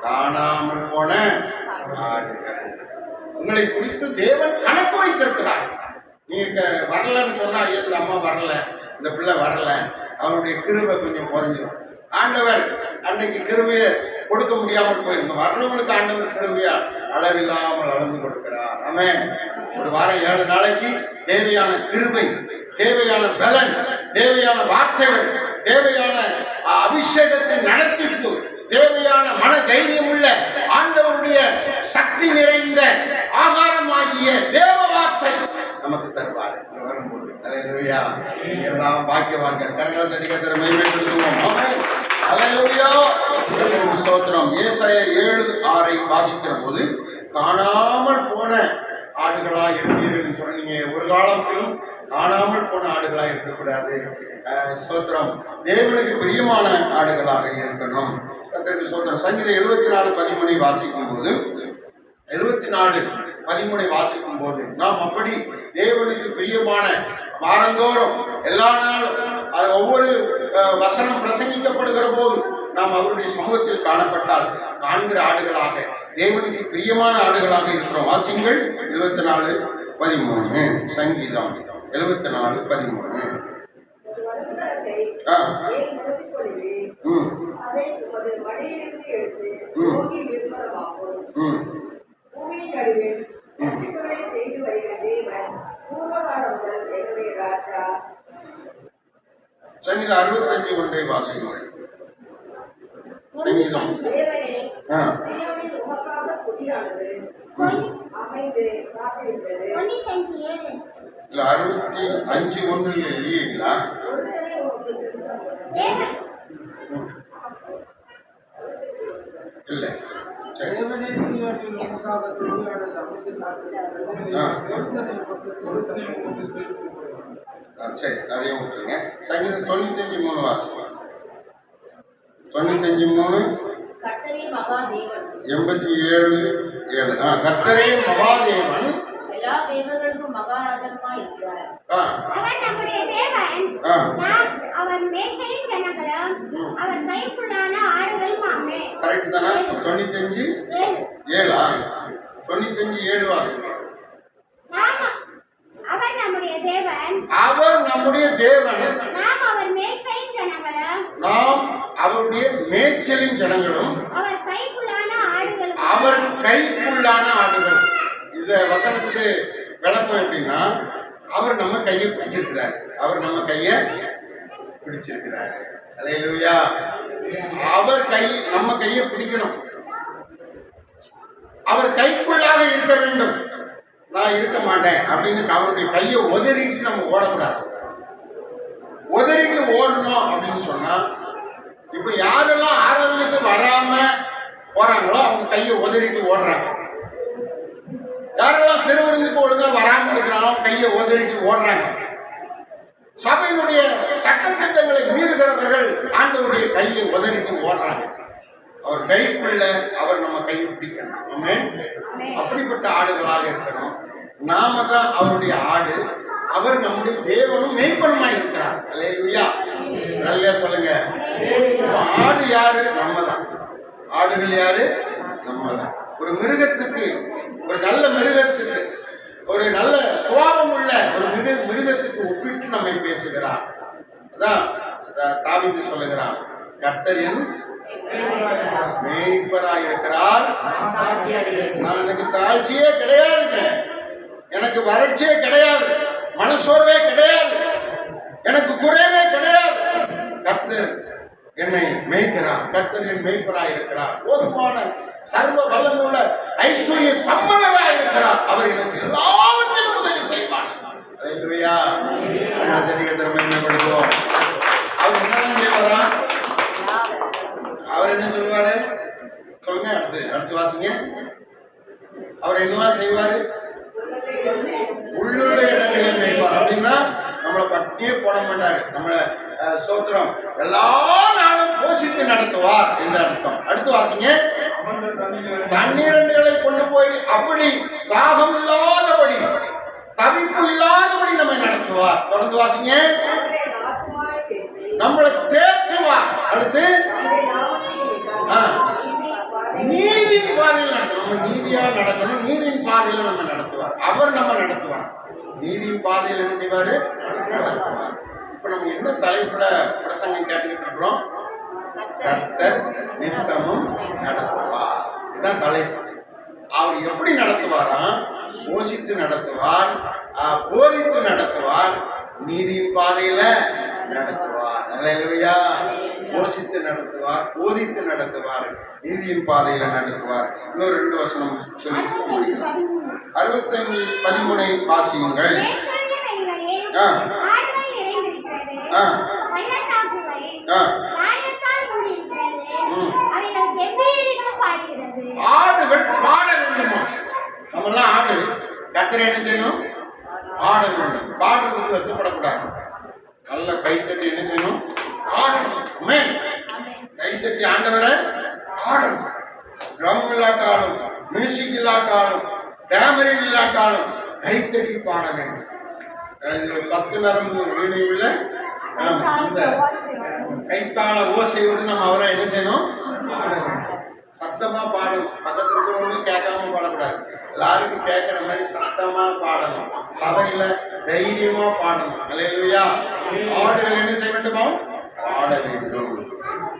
காணாமல் போன ஆடுகள். உங்களை குறித்து தேவன் கணக்கு வைத்திருக்கிறார். நீங்க வரலன்னு சொன்னா, இந்த அம்மா வரல, இந்த பிள்ளை வரல, அவருடைய கிருபை கொஞ்சம் குறைஞ்சிடும். ஆண்டவர் அன்னைக்கு கிருபையை கொடுக்க முடியாமல் போயிருந்தோம். வர்றவங்களுக்கு ஆண்டவர் கிருபையா அளவில்லாமல் அளந்து கொடுக்கிறார். ஆமென். ஒரு வாரம் 7 நாளைக்கு தேவையான கிருபை, தேவையான பலன், தேவையான வார்த்தைகள், தேவையான அபிஷேகத்தின் நடத்திப்பு, தேவையான மன தைரியம் உள்ள ஆண்டவருடைய சக்தி நிறைந்த ஆகாரமாகிய தேவ வார்த்தை எல்லாம் பாக்கியவான்கள். கரங்களை தட்டி கர்த்தரை மகிமைப்படுத்துவோம். ஆமென். அல்லேலூயா. கர்த்தருக்கு ஸ்தோத்திரம். ஏசாயா 7:6 வாசிக்கிற போது காணாமல் போன ஆடுகளாக இருந்தீர்கள் சொன்னீங்க. ஒரு காலத்திலும் காணாமல் போன ஆடுகளாக இருக்கக்கூடாது. ஸ்தோத்திரம். தேவனுக்கு பிரியமான ஆடுகளாக இருக்கணும். கர்த்தருக்கு ஸ்தோத்திரம். சங்கீதம் 74:13 வாசிக்கும் போது 74:13 வாசிக்கும் போது நாம் அப்படி தேவனுக்கு பிரியமான வாரந்தோறும் எல்லா நாளும் ஒவ்வொரு வசனம் பிரசங்கிக்கப்படுகிற போது நாம் அவருடைய சமூகத்தில் காணப்பட்டால் காண்கிற ஆடுகளாக தேவனுக்கு பிரியமான ஆடுகளாக இருக்கிறோம். வாசிங்கள் 74:13 சங்கீதம் 74:13. சங்கீதம் 65:1 வாசிங்கள். சங்கீதம் 65:1 இல்லைங்களா? இல்லை. சரி, அதையும் விட்டுருங்க. சங்கீதம் 95:3 வாசிக்கலாம். 95:3 87:7. கர்த்தரே மகாதேவன், எல்லா தேவர்களுக்கும் மகாராஜனுமாய் இருக்கிறார். அவர் நம்முடைய தேவன், அவர் மேய்ச்சலின் ஜனங்களும் அவர் கைக்குள்ளான ஆடுகளுமாமே. கரெக்ட் தானா? 95:7. 95:7 வாசிங்க. அவர் நம்முடைய தேவன், அவர் நம்முடைய தேவன், நாம் அவர் மேய்ச்சலின் ஜனங்களும், நாம் அவருடைய மேய்ச்சலின் ஜனங்களும் அவர் கைக்குள்ளான ஆடுகளும், அவர் கைக்குள்ளான ஆடுகள். இந்த வசனத்துக்கு விளக்கம் எப்படின்னா, அவர் நம்ம கையை பிடிச்சிருக்கிறார். அவர் நம்ம கையை பிடிச்சிருக்கிறார். அல்லேலூயா. அவர் கை நம்ம கையை பிடிக்கணும். அவர் கைக்குள்ளாக இருக்க வேண்டும். நான் இருக்க மாட்டேன் அப்படின்னு அவருடைய கையை உதறிட்டு நம்ம ஓடக்கூடாது. உதறிட்டு ஓடணும் அப்படின்னு சொன்னா, இப்ப யாரெல்லாம் ஆராதனைக்கு வராம போறாங்களோ அவங்க கையை உதறிட்டு ஓடுறாங்க. யாரெல்லாம் திருவிருந்துக்கு ஒழுங்கா வராம இருக்கிறாங்களோ கையை உதறிட்டு ஓடுறாங்க. சபையினுடைய சட்டத்திட்டங்களை மீறுகிறவர்கள் ஆண்டவருடைய கையை உதறிட்டு ஓடுறாங்க. அவர் கைக்குள்ள அவர் நம்ம கையை பிடிக்கணும். அப்படிப்பட்ட ஆடுகளாக இருக்கணும். நாம தான் அவருடைய ஆடு. அவர் நம்முடைய தேவனும் மேய்ப்பனுமாய் இருக்கிறார். அல்லேலூயா. நல்லா சொல்லுங்க. ஆடு யாரு? நம்ம தான். ஆடுகள் யாரு? நம்ம தான். ஒரு மிருகத்துக்கு, ஒரு நல்ல மிருகத்துக்கு, ஒரு நல்ல சுபாவம் உள்ள ஒரு மிருகத்துக்கு ஒப்பிட்டு நம்மை பேசுகிறார். அதான் தாவீது சொல்லுகிறான், கர்த்தர் என் மேய்ப்பராய் இருக்கிறார். நான் எனக்கு தாழ்ச்சியே கிடையாதுங்க, எனக்கு வறட்சியே கிடையாது, மனசோர்வே கிடையாது, எனக்கு குறைவே கிடையாது. கர்த்தர் என்னை மேய்க்கிறார். கர்த்தர் என் மேய்ப்பராய் இருக்கிறார். போதுமான சர்வ வல்லமையுள்ள ஐஸ்வர்ய சம்பளராய் இருக்கிறார். அவர் எனக்கு எல்லாவற்றிலும் உதவி செய்வார். அல்லேலூயா. மேம்படுத்துவோம். அவர் என்ன செய்வாரா? அவர் என்ன சொல்லுவாரு? சொல்லுங்க. அடுத்து வாசிங்க. அவர் என்னெல்லாம் செய்வாரு? உள்ளுள்ள இடங்களில் மேய்ப்பார். அப்படின்னா நம்மளை பட்டியே போட மாட்டாரு. நம்மளை சோத்திரம் எல்லா நாளும் போஷித்து நடத்துவார் என்று அர்த்தம். அடுத்து வாசிங்க. தண்ணீரண்டுகளை கொண்டு போய் அப்படி தாகம் இல்லாதபடி, தவிப்பு இல்லாதபடி நம்மை நடத்துவார். தொடர்ந்து வாசிங்க. நம்மளை தேற்றுவார். அடுத்து நீதியின் பாதையில் நடத்தணும். நம்ம நீதியா நடக்கணும். நீதியின் பாதையில் நம்ம நடத்துவார். அவர் நம்ம நடத்துவார். நீதியின் பாதையில் என்ன செய்வாரு? நடத்துவார். இப்ப நம்ம என்ன தலைப்புல பிரசங்கம் கேட்டுக்கிட்டு இருக்கிறோம்? கர்த்தர் நித்தமும் நடத்துவார். இதுதான் தலைப்பு. அவர் எப்படி நடத்துவாராம்? போஷித்து நடத்துவார், போதித்து நடத்துவார், நீதியின் பாதையில நடத்துவார். அல்லேலூயா. போஷித்து நடத்துவார், போதித்து நடத்துவார், நீதியின் பாதையில நடத்துவார். இன்னொரு 2 வசனம் சொல்லி 65:13 வாசியுங்கள். ஆடுகள் பாட வேண்டுமா? நம்மெல்லாம் ஆடு கத்திர என்ன செய்யணும்? ஆட வேண்டும். பாடுறதுக்கு வெக்கப்படக்கூடாது. நல்ல கைத்தட்டி என்ன செய்யணும்? ஆடணும். கைத்தட்டி ஆண்டவரை ஆடணும். ட்ரம் இல்லாட்டாலும், மியூசிக் இல்லாட்டாலும், டேமரின் இல்லாட்டாலும் கைத்தட்டி பாட வேண்டும். 10 நரம்பு வீணையுள்ள இந்த கைத்தாள ஓசையோடு நம்ம அவரை என்ன செய்யணும்? பாட வேண்டும். சத்தமா பாடணும். பக்கத்துல இருக்கிறவங்களும் கேட்காம பாடக்கூடாது. எல்லாருக்கும் கேட்கிற மாதிரி சத்தமா பாடணும். சபையில தைரியமா பாடணும். அல்லேலூயா. ஆடுகள் என்ன செய்ய வேண்டுமா? பாட வேண்டும்.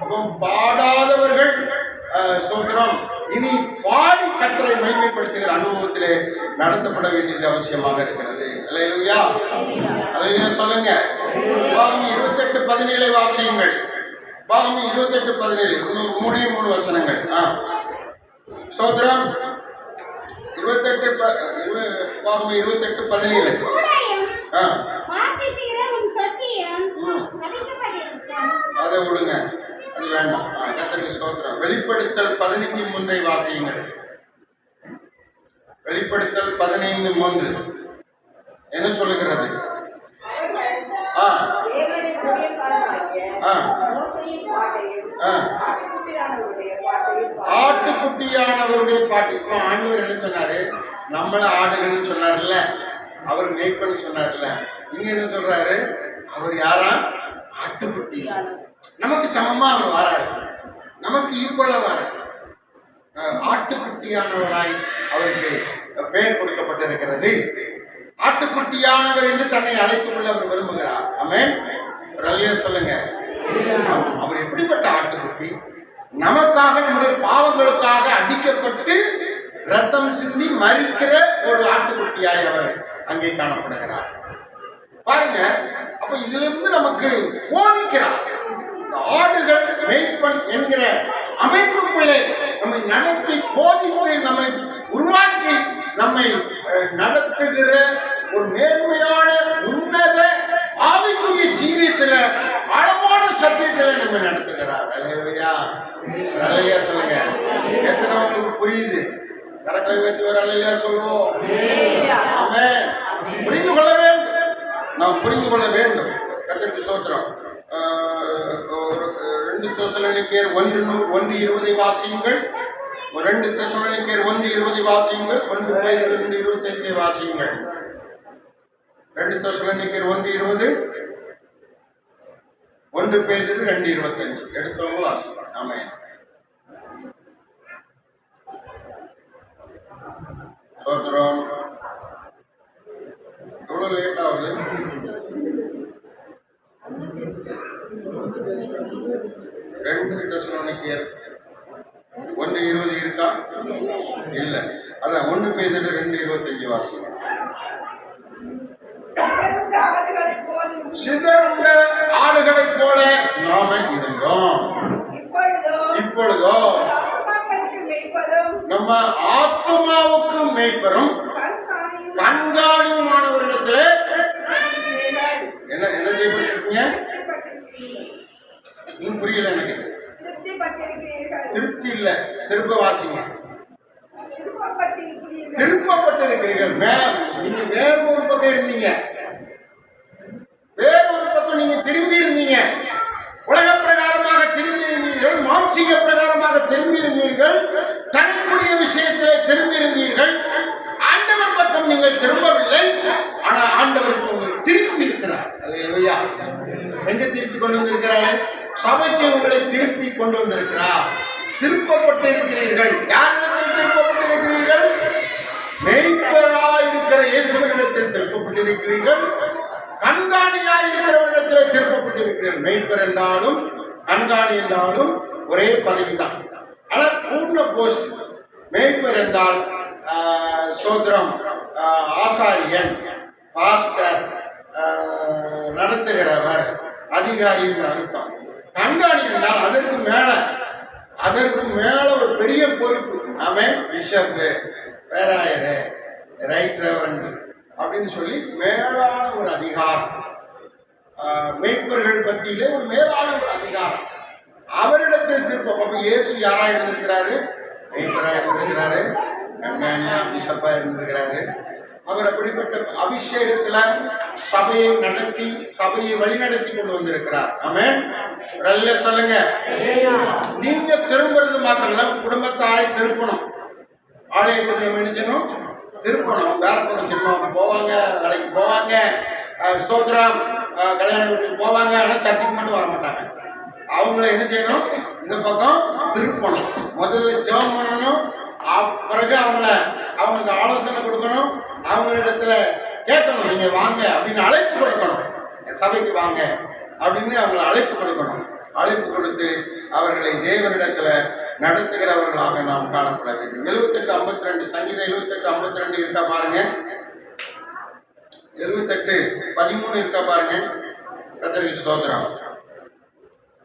அப்போ பாடாதவர்கள் சொல்கிறோம், இனி பாடி கர்த்தரை மகிமைப்படுத்துகிற அனுபவத்திலே நடத்தப்பட வேண்டியது அவசியமாக இருக்கிறது. அல்லேலூயா. அல்லேலூயா சொல்லுங்க. பாகம் 28:17 வாசியுங்கள். பாகம் 28:17 3 வசனங்கள். ஸ்தோத்திரம். 28 பாகம் 28:17. அதை விடுங்க, அது வேண்டாம். கர்த்தருக்கு ஸ்தோத்திரம். வெளிப்படுத்தல் 15:3 வாசியுங்கள். வெளிப்படுத்தல் 15:3 என்ன சொல்லுகிறது? ஆட்டுக்குட்டியானவருடைய பாட்டு. இப்போ ஆண்டவர் என்ன சொன்னாரு? நம்மள ஆடுகள்னு சொன்னார்ல, அவர் மேய்ப்பன்னு சொன்னார்ல. இங்க என்ன சொல்றாரு? அவர் யாரா? ஆட்டுக்குட்டி. நமக்கு சமமா அவர் வராரு, நமக்கு ஈக்குவலா வராரு. ஆட்டுக்குட்டியானவராய் அவருக்கு பெயர் கொடுக்கப்பட்டிருக்கிறது. ஆட்டுக்குட்டியானவர் என்று தன்னை அழைத்துக் கொள்ள அவர் விரும்புகிறார். ஆமென். ரல்லியா சொல்லுங்க. அவர் எப்படிப்பட்ட ஆட்டுக்குட்டி? நமக்காக, நம்முடைய பாவங்களுக்காக அடிக்கப்பட்டு ரத்தம் சிந்தி மரிக்கிற ஒரு ஆட்டுக்குட்டியாய் அவர் அங்கே காணப்படுகிறார். பாருங்க. அப்ப இதுல இருந்து நமக்கு போதிக்கிறார். ஆடுகள் மேய்ப்பன் என்கிற அமைப்புக்குள்ளே நம்மை நடத்தி போதித்து நம்மை உருவாக்கி நம்மை நடத்துகிற ஒரு மேன்மையான உன்னத ஆவிக்குரிய ஜீவியத்துல ஆழமான சத்தியத்துல நம்ம நடத்துகிறார். அல்லேலூயா. அல்லேலூயா சொல்லுங்க. எத்தனை உங்களுக்கு புரியுது? கரெக்டா பேசி வர அல்லேலூயா சொல்லுவோம். ஆமென். புரிந்து கொள்ள வேண்டும். நாம் புரிந்து கொள்ள வேண்டும். கர்த்தருக்கு ஸ்தோத்திரம். 2 தெசலோனிக்கேயர் 1:20 வாசியுங்கள். 2 தெசலோனிக்கேயர் 1:20 வாசியுங்கள். 1 பேதுரு 2:25 வாசியுங்கள். 2 தெசலோனிக்கேயர் 1:20, 1 பேதுரு 2:25 எடுத்தவங்க வாசிப்பாங்க. ஆமென். ஸ்தோத்திரம். எவ்வளவு லேட் ஆகுது? 2 தெசலோனிக்கேயர் 1:20 இருக்கா? இல்ல. அதான் 1 பேதுரு 2:25 வாசிங்க. சிதறுண்ட ஆடுகளைப் போல நாம இருந்தோம். இப்பொழுதோ நம்ம ஆத்மாவுக்கு மேய்ப்பரும் கண்காணியுமானவரிடத்துல என்ன என்ன செய்யப்பட்டிருக்கீங்க? இன்னும் புரியல எனக்கு. திருப்தி இல்ல, திரும்ப வாசிங்க. திருப்பப்பட்டிருக்கிறீர்கள். நீங்க வேற ஒரு பக்கம் இருந்தீங்க, வேற ஒரு பக்கம் நீங்க திரும்பி இருந்தீங்க. உலக பிரகாரமாக திரும்பி இருந்தீர்கள், மாம்சீக பிரகாரமாக திரும்பி இருந்தீர்கள், தனக்குரிய விஷயத்திலே திரும்பி இருந்தீர்கள். ஆண்டவர் பக்கம் நீங்கள் திரும்பவில்லை, ஆனா ஆண்டவருக்கு உங்களை திருப்பி இருக்கிறார். அல்லேலூயா. எங்க திருப்பி கொண்டு வந்திருக்கிறார்? சபைக்கு உங்களை திருப்பி கொண்டு வந்திருக்கிறார். திருப்பப்பட்டு இருக்கிறீர்கள். யாரிடத்தில் திருப்பப்பட்டிருக்கிறீர்கள்? மேய்ப்பராயிருக்கிற இயேசுவினிடத்தில் திருப்பப்பட்டிருக்கிறீர்கள். கண்காணியாயிருக்கிறவரிடத்தில் திருப்பப்பட்டிருக்கிறீர்கள். மேய்ப்பர் என்றாலும் கண்காணி என்றாலும் ஒரே பதவிதான். ஆனால் பூர்ண போஸ்ட். மேய்ப்பர் என்றால் சோதரம், ஆசாரியன், பாஸ்டர், நடத்துகிறவர், அதிகாரி என்று அர்த்தம். கண்காணி என்றால் அதற்கு மேல ஒரு பெரிய பொறுப்பு. அவன் பிஷப்பு, பேராயரு, ரைட் ரெவரண்ட் அப்படின்னு சொல்லி மேலான ஒரு அதிகாரம். மேய்ப்பர்கள் மத்தியிலே ஒரு மேலான ஒரு அதிகாரம். அவரிடத்தில் திருப்பம். அப்ப இயேசு யாரா இருந்திருக்கிறாரு? மேய்ப்பரா இருந்திருக்கிறாரு, கண்காணியா பிஷப்பா இருந்திருக்கிறாரு. அவர் அப்படிப்பட்ட அபிஷேகத்துல சபையை நடத்தி, சபையை வழிநடத்தி கொண்டு வந்திருக்கிறார். ஆமென். சொல்லுங்க. நீங்க திரும்புறது மாத்திரம் குடும்பத்தாரை திருப்பணும். ஆலயத்துக்கு நினைச்சணும், திருப்பணும். வேற கொஞ்சம் போவாங்க, வேலைக்கு போவாங்க, ஸ்தோத்திரம், கல்யாண வீட்டுக்கு போவாங்க. ஆனால் சர்ச்சுக்கு மட்டும் வர மாட்டாங்க. அவங்கள என்ன செய்யணும்? இந்த பக்கம் திருப்பணும். முதல்ல ஜெபம் பண்ணணும். பிறகு அவங்களுக்கு ஆலோசனை கொடுக்கணும். அவங்களிடத்துல கேட்கணும், நீங்க வாங்க அப்படின்னு அழைப்பு கொடுக்கணும். சபைக்கு வாங்க அப்படின்னு அவங்களை அழைப்பு கொடுக்கணும். அழைப்பு கொடுத்து அவர்களை தேவனிடத்துல நடத்துகிறவர்களாக நாம் காணப்பட வேண்டும். 78:52 சங்கீதம் 78:52 இருக்கா பாருங்க. 78:13 இருக்கா பாருங்க. கர்த்தருக்கு ஸ்தோத்திரம்.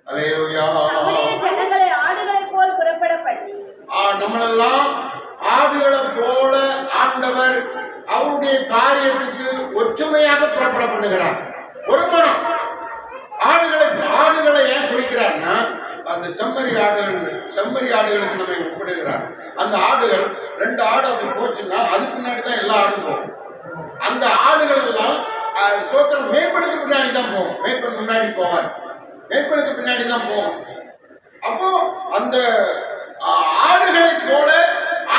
அல்லேலூயா. ஜனங்களை ஆடுகளைப் போல் புறப்பட பண்ணி, நம்மளெல்லாம் ஆடுகளை போல ஆண்டவர் அவருடைய காரியத்துக்கு ஒற்றுமையாக புறப்பட பண்ணுகிறார். ஒருமனம். ஆடுகளை ஏன் குறிக்கிறார்னா, அந்த செம்மறி ஆடுகளுக்கு நம்ம ஒப்பிடுகிறார். அந்த ஆடுகள் 2 ஆடு அப்படி போச்சுன்னா அதுக்கு முன்னாடி தான் எல்லா ஆடும் போகும். அந்த ஆடுகள் எல்லாம் சோத்திரம் மேய்ப்பனுக்கு பின்னாடி தான் போகும். மேய்ப்பன் முன்னாடி போவார், மேய்ப்பனுக்கு பின்னாடி தான் போகும். அப்போ அந்த ஆடுகளை போல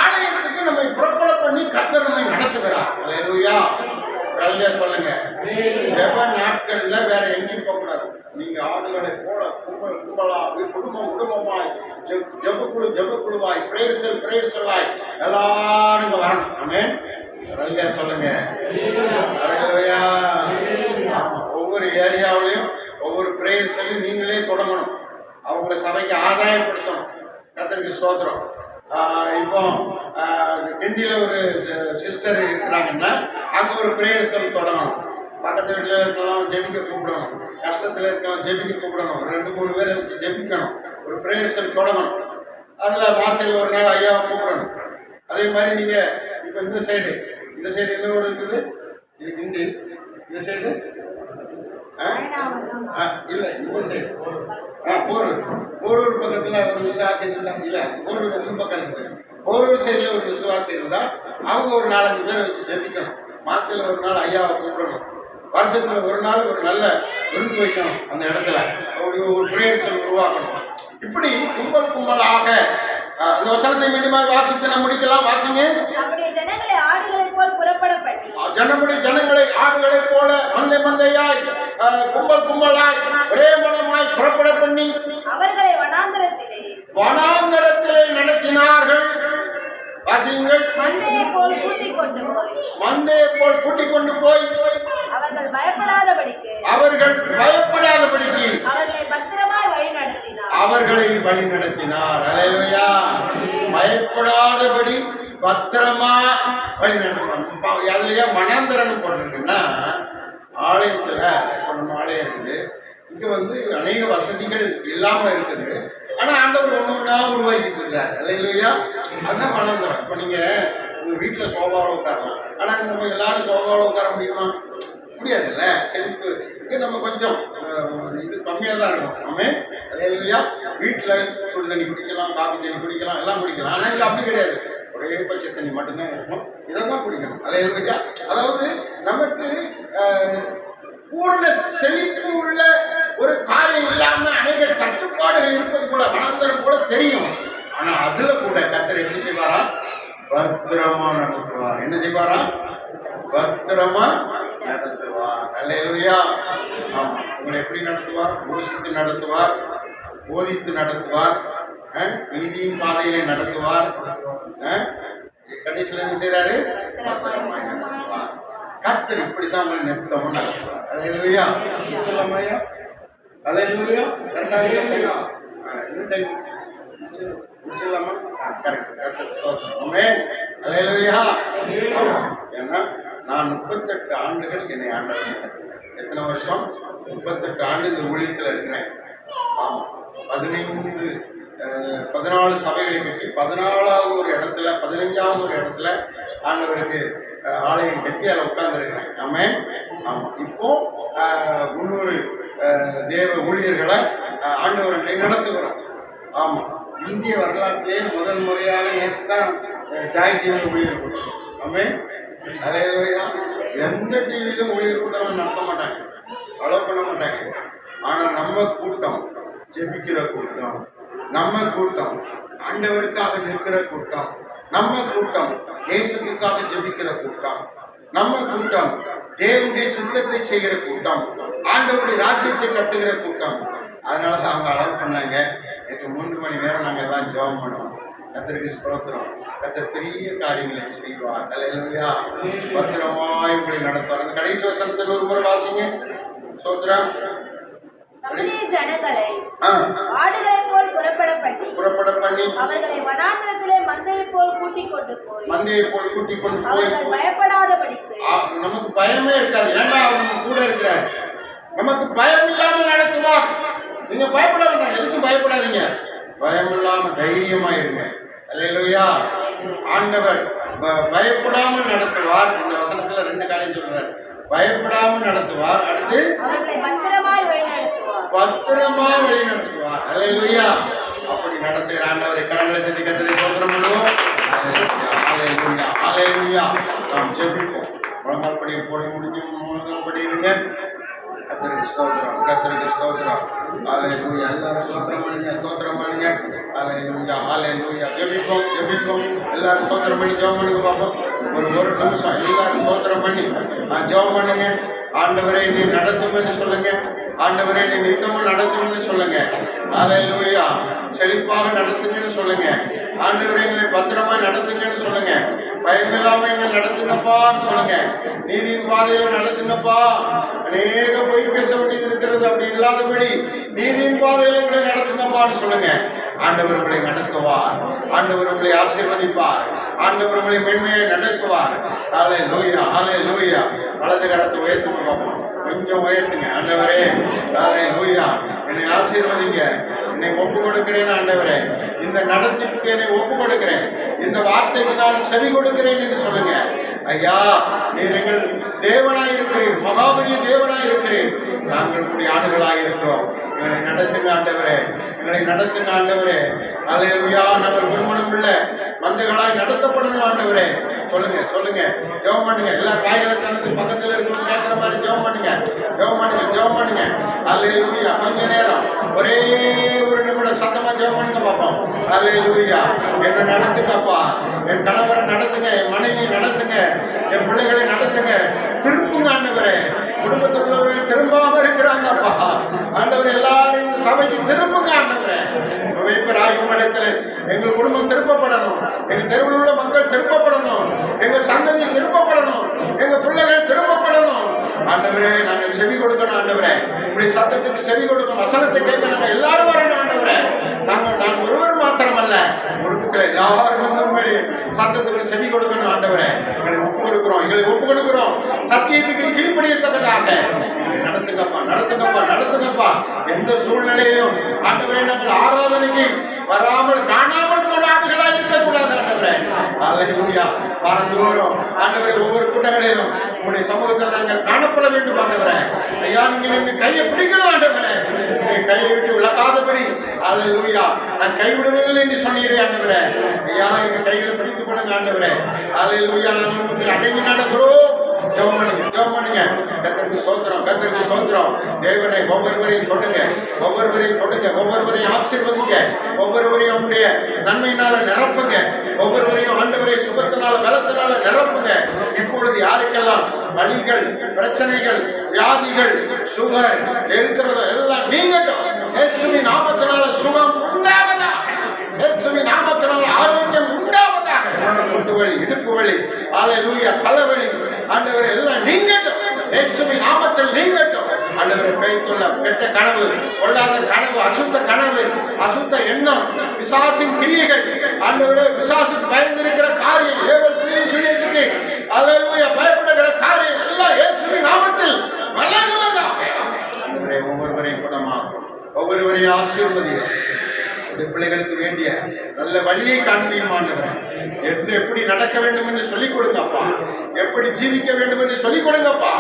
ஆலயத்துக்கு நம்மை புறப்பட பண்ணி கர்த்தர் நம்மை நடத்துகிறார். அல்லேலூயா. சொல்லுங்க. ஜெப நாட்கள்ல வேற எங்கேயும் போகக்கூடாது. நீங்க ஆடுகளை போல கும்பலா குடும்பமாய் ஜெபக்குழுவாய் பிரேயர் சொல்லாய் எல்லாரும் வரணும். ஆமென். சொல்லுங்க. அல்லேலூயா. ஒவ்வொரு ஏரியாவிலையும் ஒவ்வொரு பிரேயர் சொல்லி நீங்களே தொடங்கணும். அவங்கள சபைக்கு ஆதாயப்படுத்தணும். கர்த்தருக்கு ஸ்தோத்திரம். இப்போ கிண்டியில் ஒரு சிஸ்டர் இருக்கிறாங்கன்னா அங்கே ஒரு பிரேயர் சொல்லி தொடங்கணும். பக்கத்து வீட்டில் இருக்கலாம் ஜெபிக்க கூப்பிடணும். கஷ்டத்தில் இருக்கலாம் ஜெபிக்க கூப்பிடணும். 2-3 பேரை வச்சு ஜெபிக்கணும். ஒரு பிரேயர் சொல்லி தொடங்கணும். அதில் வாசல் ஒரு நாள் ஐயாவை கூப்பிடணும். அதே மாதிரி நீங்கள் இப்போ இந்த சைடு என்ன ஒரு இருக்குது? இது கிண்டி. இந்த சைடு இல்லை, இந்த சைடு போரூர் பக்கத்துல ஒரு விசுவாசி இருந்தா இல்ல, போரூர் இந்த பக்கம் இருக்குது. போரூர் சைடுல ஒரு விசுவாசி இருந்தா அவங்க ஒரு 4-5 பேரை வச்சு ஜெபிக்கணும். மாசத்துல ஒரு நாள் ஐயாவை கூப்பிடணும். வருஷத்துல ஒரு நாள் ஒரு நல்ல விருந்து வைக்கணும். அந்த இடத்துல ஒரு பிரேயர் உருவாக்கணும். இப்படி கும்பலாக அந்த வசனத்தை மீண்டும் வாசித்து நம்ம முடிக்கலாம். வாசிங்க. ஜனங்களை ஆடுகளைப் போல் புறப்பட பண்ணி, ஜனங்களை ஆடுகளைப் போல மந்தையாய் கும்பலாய் ஒரே மனமாய் புறப்பட பண்ணி அவர்களை வனாந்தரத்திலே நடத்தினார்கள். வாசியுங்கள். மந்தையை போல் கூட்டிக் கொண்டு போய் அவர்கள் பயப்படாதபடிக்கு அவர்களை வழி நடத்தினார். அல்லேலூயா. பயப்படாதபடி பத்திரமா வழி நடத்தினார். அதுலயே வனாந்தரன்னு போட்டிருக்குன்னா, ஆலயத்துல இப்போ நம்ம ஆலயம் இருக்குது. இங்க அநேக வசதிகள் இல்லாம இருக்குது. ஆனா ஆண்டவர் ஒண்ணு உருவாக்கிட்டு இருக்காரு. அல்லேலூயா. அதுதான் வனாந்தரம். இப்போ நீங்க உங்க வீட்டுல சோபாவில் உட்காரலாம். ஆனா நம்ம எல்லாரும் சோபாவில் உட்கார முடியுமா? முடியாதுல்ல. செழிப்பு இங்கே நம்ம கொஞ்சம் இது கம்மியாக தான் இருக்கும். நம்ம அல்லேலூயா. வீட்டில் சுடு தண்ணி குடிக்கலாம், காஃபி தண்ணி குடிக்கலாம், எல்லாம் குடிக்கலாம். ஆனால் இங்கே அப்படி கிடையாது. ஒரே பச்சை தண்ணி மட்டும்தான் இருக்கும். இதை தான் குடிக்கணும். அல்லேலூயா. அதாவது நமக்கு பூர்ண செழிப்பு உள்ள ஒரு காரியம் இல்லாம அநேக கட்டுப்பாடுகள் இருப்பது போல வனாந்தரம் போல தெரியும். ஆனா அதுல கூட கர்த்தர் என்ன செய்வாரா? பத்திரமா நடத்துவார். என்ன செய்வாரா? பத்திரமா நடத்துவார். அல்லேலூயா. ஆமா. உங்களை எப்படி நடத்துவார்? போஷித்து நடத்துவார், போதித்து நடத்துவார், நீதியின் பாதையிலே நடத்துவார். கடைசியில் என்ன செய்யறாரு? பத்திரமாய் நடத்துவார். கர்த்தர் இப்படிதான் உங்களை நிறுத்தமும் நடத்துவார். அல்லேலூயா. சொல்லமாயா? அல்லேலூயா. ஏன்னா நான் 38 ஆண்டுகள் என்னை ஆண்டவர். எத்தனை வருஷம்? 38 ஆண்டு இந்த ஊழியத்தில் இருக்கிறேன். ஆமாம். 14 சபைகளை கட்டி 14வது ஒரு இடத்துல 15வது ஒரு இடத்துல ஆண்டவருக்கு ஆலயம் கட்டி அதில் உட்கார்ந்துருக்கிறேன். ஆமென். ஆமாம். இப்போ 300 தேவ ஊழியர்களை ஆண்டவர்களை நடத்துகிறோம். ஆமாம். இந்திய வரலாற்றிலே முதல் முறையாக நேற்று தான் ஜாய் டிவியில் ஊழியர் கூட்டம். ஆமென். அதே எந்த டிவியிலும் ஊழியர் கூட்டம் நடத்த மாட்டாங்க, அலோவ் பண்ண மாட்டாங்க. ஆனால் நம்ம கூட்டம் ஜெபிக்கிற கூட்டம், நம்ம கூட்டம் ஆண்டவருக்காக நிற்கிற கூட்டம், நம்ம கூட்டம் தேசத்துக்காக ஜெபிக்கிற கூட்டம், நம்ம கூட்டம் தேவனுடைய சித்தத்தை செய்கிற கூட்டம், ஆண்டவருடைய ராஜ்யத்தை கட்டுகிற கூட்டம். அதனால தான் அவங்க அலோவ் பண்ணாங்க. நேற்று 3 மணி நேரம் நாங்கள் எல்லாம் ஜெபம் பண்ணுவோம். கர்த்தருக்கு ஸ்தோத்திரம். கர்த்தர் பெரிய காரியங்களை செய்வார். அல்லேலூயா. பத்திரமாய் உங்களை நடத்துவார். அந்த கடைசி வசனத்தில் ஒரு முறை வாசிங்க. ஸ்தோத்திரம். ஜனங்களை ஆடுகளை போல் புறப்பட பண்ணி அவர்களை வனாந்திரத்திலே மந்தையை போல் கூட்டிக் கொண்டு போய் பயப்படாதபடிக்கு நமக்கு பயமே இருக்காது. ஏன்னா அவங்க கூட இருக்கிறார். நமக்கு பயம் இல்லாம நடத்துவார். நீங்க பயப்பட வேண்டாம், எதுக்கும் பயப்படாதீங்க. பயம் இல்லாம தைரியமா இருங்க. அல்லேலூயா. ஆண்டவர் பயப்படாமல் நடத்துவார். இந்த வசனத்துல 2 காரியம் சொல்றார். பயப்படாமல் நடத்துவார். அடுத்து பத்திரமாய் வழி நடத்துவார். அல்லேலூயா. அப்படி நடத்துகிற ஆண்டவரை கரங்களை தட்டி கர்த்தரை ஸ்தோத்திரம் பண்ணுவோம். அல்லேலூயா. அல்லேலூயா. நாம் ஜெபிப்போம். முழங்கால் படி போய் முடிஞ்சு முழங்கால் படிடுங்க. கர்த்தருக்கு ஸ்தோத்திரம். கர்த்தருக்கு ஸ்தோத்திரம். அல்லேலூயா. எல்லாரும் ஸ்தோத்திரம் பண்ணுங்க, ஸ்தோத்திரம் பண்ணுங்க. அல்லேலூயா. அல்லேலூயா. ஜெபிப்போம், ஜெபிப்போம். எல்லாரும் ஸ்தோத்திரம் பண்ணி ஜெபம் பண்ணுங்க பாப்போம். ஒரு நிமிஷம் எல்லாரும் ஸ்தோத்திரம் பண்ணி ஜெபம் பண்ணுங்க. ஆண்டவரே நீ நடத்தும்னு சொல்லுங்க. ஆண்டவரே நீ நித்தமும் நடத்தும்னு சொல்லுங்க. அல்லேலூயா. செழிப்பாக நடத்துங்கன்னு சொல்லுங்க. ஆண்டவரே எங்களை பத்திரமா நடத்துங்கன்னு சொல்லுங்க. பயமில்லாம எங்களை நடத்துங்கப்பான்னு சொல்லுங்க. நீதியின் பாதையில நடத்துங்கப்பா. அநேக பொய் பேச வேண்டியது இருக்கிறது, அப்படி இல்லாதபடி நீதியின் பாதையில எங்களை நடத்துங்கப்பான்னு சொல்லுங்க. ஆண்டவர் உங்களை நடத்துவார். ஆண்டவர் உங்களை ஆசீர்வதிப்பார். ஆண்டவர் உங்களை மென்மையை நடத்துவார். அல்லேலூயா. அல்லேலூயா. வலது கரத்தை உயர்த்துங்க, கொஞ்சம் உயர்த்துங்க. ஆண்டவரே அல்லேலூயா. என்னை ஆசீர்வதிங்க. என்னை ஒப்பு கொடுக்கிறேன் ஆண்டவரே. இந்த நடத்திப்புக்கு என்னை ஒப்பு கொடுக்கிறேன். இந்த வார்த்தைக்கு நான் செவி கொடுக்கிறேன் என்று சொல்லுங்க. ஐயா, நீர் எங்கள் தேவனாய் இருக்கிறேன், மகாபலிய தேவனாய் இருக்கிறேன். நாங்கள் கூடிய ஆடுகளாய் இருக்கிறோம். எங்களை நடத்துங்க ஆண்டவரே. எங்களை நடத்துங்க ஆண்டவரே. அல்லேலூயா. நாங்கள் ஒருமனமுள்ள மந்தைகளாய் நடத்தப்படணும் ஆண்டவரே. சொல்லுங்க, சொல்லுங்க. ஜெபம் பண்ணுங்க. எல்லா காய்களை தனது பக்கத்தில் இருக்கணும் கேட்கிற மாதிரி ஜெபம் பண்ணுங்க. ஜெபம் பண்ணுங்க, ஜெபம் பண்ணுங்க. அல்லேலூயா. கொஞ்ச நேரம் ஒரே ஒரு நிமிடம் சத்தமா ஜெபம் பண்ணுங்க பாப்போம். அல்லேலூயா. என்னை நடத்துங்கப்பா. என் கணவரை நடத்துங்க, என் மனைவியை நடத்துங்க, என் பிள்ளைகளை நடத்துங்க. திருப்புங்க ஆண்டவரே. குடும்பத்தில் உள்ளவர்கள் திரும்பாம இருக்கிறாங்கப்பா. ஆண்டவர் எல்லாரையும் சபைக்கு திருப்புங்க ஆண்டவரே. இடத்துல எங்கள் குடும்பம் திருப்பப்படணும். எங்க தெருவில் உள்ள மக்கள் திருப்பப்படணும். எங்க சந்ததி திருப்பப்படணும். எங்க பிள்ளைகள் திருப்பப்படணும். ஆண்டவரே, நாங்கள் செவி கொடுக்கணும் ஆண்டவரே. இப்படி சத்தத்துக்கு செவி கொடுக்கணும். வசனத்தை கேட்க நாங்க எல்லாரும் வரணும் ஆண்டவரே. நான் ஒருவர் மாத்திரமல்ல, குடும்பத்தில் எல்லாரும் வந்து சத்தத்துக்கு செவி கொடுக்கணும் ஆண்டவரே. எங்களை ஒப்பு கொடுக்கிறோம், எங்களை ஒப்பு கொடுக்கிறோம். சத்தியத்துக்கு கீழ்ப்படியத்தக்கதாக நடத்துங்கப்பா, நடத்துங்கப்பா, நடத்துங்கப்பா. எந்த சூழ்நிலையிலும் ஆண்டவரே நாங்கள் ஆராதனைக்கு வராமல் காணாமல் போன ஆண்டுகளாக இருக்கக்கூடாது ஆண்டவரே. அல்லேலூயா. வாரந்தோறும் ஆண்டவரே ஒவ்வொரு கூட்டங்களிலும் உங்களுடைய சமூகத்தில் நாங்கள் காணப்பட வேண்டும் ஆண்டவரே. ஐயா, நீங்கள் கையை பிடிக்கணும் ஆண்டவரே. கையை விட்டு விலகாதபடி. அல்லேலூயா. நான் கைவிடுவதில்லை என்று சொன்னீரே ஆண்டவரே. ஐயா, எங்க கைகளை பிடித்துக் கொள்ளுங்க ஆண்டவரே. அல்லேலூயா. நாங்கள் உங்களுக்கு அடங்கி நடக்கிறோம். ஜெபம் பண்ணுங்க, ஜெபம் பண்ணுங்க. கர்த்தருக்கு ஸ்தோத்திரம், கர்த்தருக்கு ஸ்தோத்திரம். தேவனை ஒவ்வொருவரையும் தொடுங்க, ஒவ்வொருவரையும் தொடுங்க, ஒவ்வொருவரையும் ஆசீர்வதிங்க, ஒவ்வொருவரையும் உங்களுடைய நன்மையினால நிரப்புங்க, ஒவ்வொருவரையும் ஆண்டவரை சுகத்தினால பலத்தினால நிரப்புங்க. இப்பொழுது யாருக்கெல்லாம் வலிகள், பிரச்சனைகள், வியாதிகள், சுகர் இருக்கிறதோ எல்லாம் நீங்கட்டும். இயேசுவின் நாமத்தினால சுகம் உண்டாவதாக. இயேசுவின் நாமத்தினால ஆரோக்கியம் உண்டாவதாக. முட்டு வலி, இடுப்பு வலி, அல்லேலூயா, தலைவலி ஆண்டவரே எல்லாம் நீங்கட்டும். இயேசுவின் நாமத்தில் நீங்கட்டும். ஆண்டவரே, பேய்த்துள்ள கெட்ட கனவு, கொள்ளாத கனவு, அசுத்த கனவு, அசுத்த எண்ணம், பிசாசின் கிரியைகள், ஆண்டவரே பிசாசுக்கு பயந்திருக்கிற காரியம், ஏவல் கிரியை சொல்லியதுக்கு அல்லேலூயா பயப்படுகிற காரியம் எல்லாம் இயேசுவின் நாமத்தில் விலகுவதாக. ஆண்டவரே, ஒவ்வொருவரையும் குணமாக்கும், ஒவ்வொருவரையும் ஆசீர்வதியும். பிள்ளைகளுக்கு வேண்டிய நல்ல வழியை காண்பியும் ஆண்டவரே. எப்படி நடக்க வேண்டும் என்று சொல்லிக் கொடுங்கப்பா, எப்படி ஜீவிக்க வேண்டும் என்று சொல்லிக் கொடுங்கப்பா.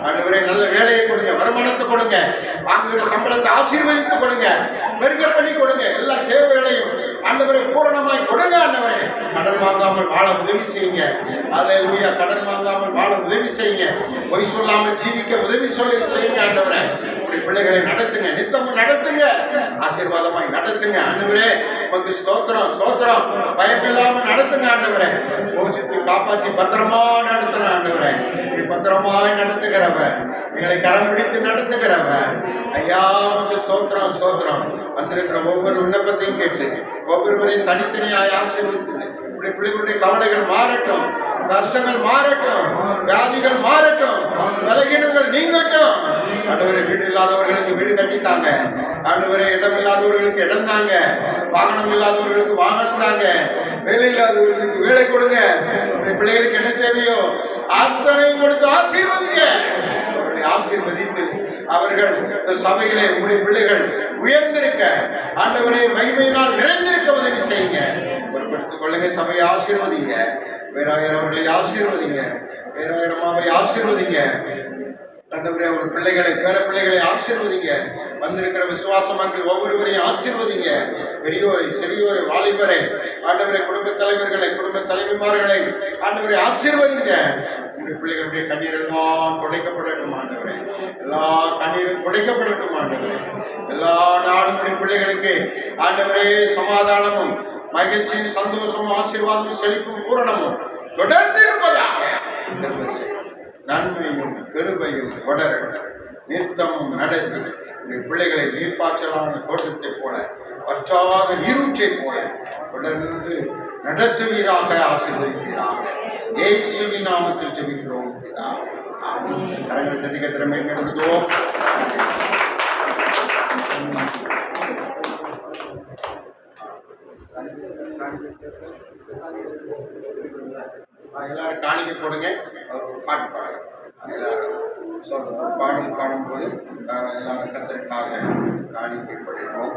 ஆண்டவரே நல்ல வேலையை கொடுங்க, வருமானத்தை கொடுங்க, வாங்குகிற சம்பளத்தை ஆசீர்வதித்து கொடுங்க, பெருக பண்ணி கொடுங்க, எல்லா தேவைகளையும் ஆண்டவரை பூரணமாய் கொடுங்க. ஆண்டவரே கடன் வாங்காமல் வாழ உதவி செய்யுங்க. அல்லேலூயா. கடன் வாங்காமல் வாழ உதவி செய்யுங்க. பொய் சொல்லாமல் ஜீவிக்க உதவி செய்யுங்க. ஆண்டவரே உங்களுடைய பிள்ளைகளை நடத்துங்க, நித்தமும் நடத்துங்க, ஆசீர்வாதமாய் நடத்துங்க. ஆண்டவரே உமக்கு ஸ்தோத்திரம் ஸ்தோத்திரம். பயமில்லாமல் நடத்துங்க ஆண்டவரே. போஷித்து காப்பாற்றி பத்திரமா நடத்துற ஆண்டவரே. நீ பத்திரமாய் நடத்துகிறவர், எங்களை கரம் பிடித்து நடத்துகிறவர். ஐயா உமக்கு ஸ்தோத்திரம் ஸ்தோத்திரம். வந்திருக்கிற ஒவ்வொரு விண்ணப்பத்தையும் கேட்டு ஒவ்வொருவரையும் தனித்தனியாய் ஆசீர்வதித்து பிள்ளைகளுடைய கவலைகள் மாறட்டும், கஷ்டங்கள் மாறட்டும், வியாதிகள் மாறட்டும், பலகீனங்கள் நீங்கட்டும். ஆண்டவரே வீடு இல்லாதவர்களுக்கு வீடு கட்டித்தாங்க. ஆண்டவரே இடம் இல்லாதவர்களுக்கு இடம் தாங்க. வாகனம் இல்லாதவர்களுக்கு வாகனம் தாங்க. வேலை இல்லாதவர்களுக்கு வேலை கொடுங்க. பிள்ளைகளுக்கு என்ன தேவையோ அத்தனையும் கொடுத்து ஆசீர்வதிங்க. ஆசீர்வதித்து அவர்கள் சபையிலே உங்களுடைய பிள்ளைகள் உயர்ந்திருக்க ஆண்டவரே மகிமையினால் நிறைந்திருக்க உதவி செய்யுங்க. பொறுப்படுத்திக் கொள்ளுங்க. சபையை ஆசீர்வதிங்க. வேறாயிரம் அவர்களை ஆசீர்வதிங்க. வேறாயிரமாவை ஆசீர்வதிங்க. ஆண்டவரே அவர் பிள்ளைகளை பேர பிள்ளைகளை ஆசீர்வதிங்க. வந்திருக்கிற விசுவாச மக்கள் ஒவ்வொருவரையும் ஆசீர்வதிங்க. பெரியோரை சிறியோரை வாலிபரை ஆண்டவரை குடும்ப தலைவர்களை குடும்ப தலைவிமார்களை ஆண்டவரை ஆசீர்வதிங்க. உங்களுடைய பிள்ளைகளுடைய கண்ணீர் எல்லாம் துடைக்கப்படட்டும் ஆண்டவரே. எல்லா கண்ணீரும் துடைக்கப்படட்டும் ஆண்டவரே. எல்லா நாளும் பிள்ளைகளுக்கு ஆண்டவரே சமாதானமும் மகிழ்ச்சியும் சந்தோஷமும் ஆசீர்வாதமும் செழிப்பும் பூரணமும் தொடர்ந்து இருப்பதாக. நன்மையும் கிருபையும் தொடர நித்தமும் நடத்தி பிள்ளைகளை நீர்ப்பாய்ச்சலான தோட்டத்தை போல பற்றாத நீரூற்றை போல தொடர்ந்து நடத்துவீராக, ஆசீர்வதிப்பீராக. இயேசுவின் நாமத்தில் ஜெபிக்கிறோம். கரங்களை தட்டி திறமை மேம்படுத்துவோம். எல்லாரும் காணிக்க போடுங்க. பாட்டு பாடுங்க. எல்லாரும் பாடும்போது எல்லாரும் கத்தருக்காக காணிக்கப்படுகிறோம்.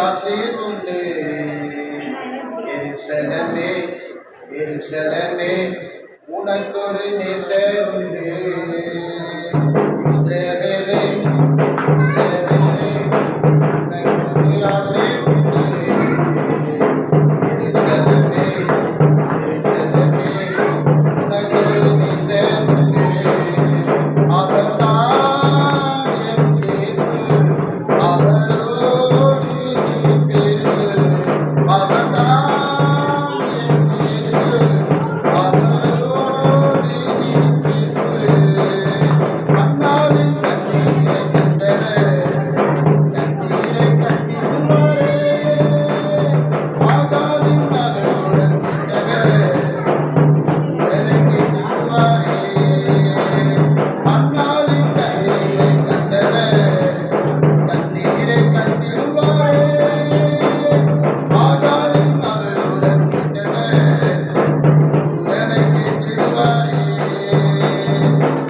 ஆசீர்வண்டு எருசலேமே எருசலேமே உனக்கொரு நேசருண்டு. இஸ்ரவேலே இஸ்ரவேலே உனக்கொரு ஆசீர்வண்டு. எருசலேமே எருசலேமே உனக்கொரு நேசருண்டு. அவர்தான் என் இயேசு, அவரோடு நீ பேசு. அவர்தான் என் இயேசு, அவரோடு நீ பேசு. அண்ணாவின் கண்ணீரை கண்டவர் கண்ணீரை கண்டிடுவாரே. ஆகாவின் மகளுடன் கண்டவர் உடலை கேட்டுவாரே. அண்ணாவின் கண்ணீரை கண்டவர் கண்ணீரை கண்டிடுவாரே. ஆகாவின் மகளுடன் கண்டவர் உடலை கேட்டிடுவாரே.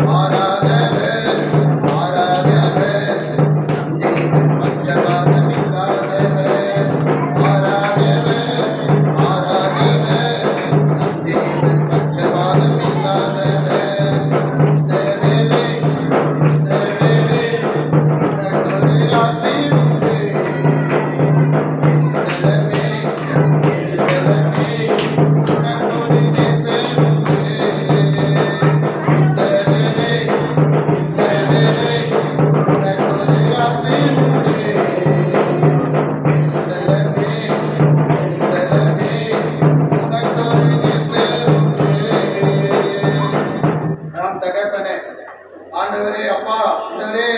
மாறாதவர் மாறாதவர் நந்தேவன் பட்சபாதம் இல்லாதவர். மாறாதவர் மாறாதவர் நந்தேவன் பட்சபாதம் இல்லாதவர். இஸ்ரவேலே இஸ்ரவேலே உனக்கொரு ஆசீர்வண்டு. எருசலேமே எருசலேமே உனக்கொரு நேசருண்டு. இஸ்ரவேலே இஸ்ரவேலே உனக்கொரு ஆசீர்வண்டு. எருசலேமே எருசலேமே உனக்கொரு நேசருண்டு. நாம் தகப்பனே ஆண்டவரே அப்பா ஆண்டவரே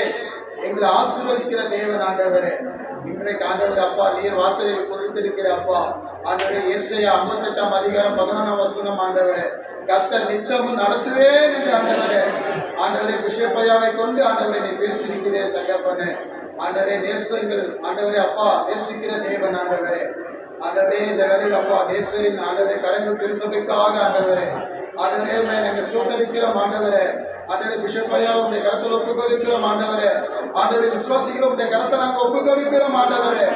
எங்களை ஆசீர்வதிக்கிற தேவன் ஆண்டவரே. இன்றைக்கு ஆண்டவர் அப்பா நீர் வார்த்தையை கொடுத்திருக்கிற அப்பா ஆண்டவரே ஏசாயா 58:11 ஆண்டவரே கர்த்தர் நித்தமும் நடத்துவேன் என்று ஆண்டவரே ஆண்டவரே பிஷப்பையாவை கொண்டு ஆண்டவரை நீ பேசியிருக்கிறேன் தகப்பனே. ஆண்டவரே நேசர்கள் ஆண்டவரே அப்பா நேசிக்கிற தேவன் ஆண்டவரே ஆண்டவரே இந்த வேலையில் அப்பா நேசரின் ஆண்டவரே கரங்கள் திருசபைக்காக ஆண்டவரே ஆண்டவரே நாங்கள் ஸ்தோத்தரிக்கிறோம் ஆண்டவரே ஆண்டவரே பிஷப் ஐயா உடைய கரத்தில் ஒப்புக்கொடுக்கிறோம் ஆண்டவரே ஆண்டவரே விசுவாசிக்கிறோம் உடைய கரத்தை நாங்கள் ஒப்புக்கொடுக்கிறோம் ஆண்டவரே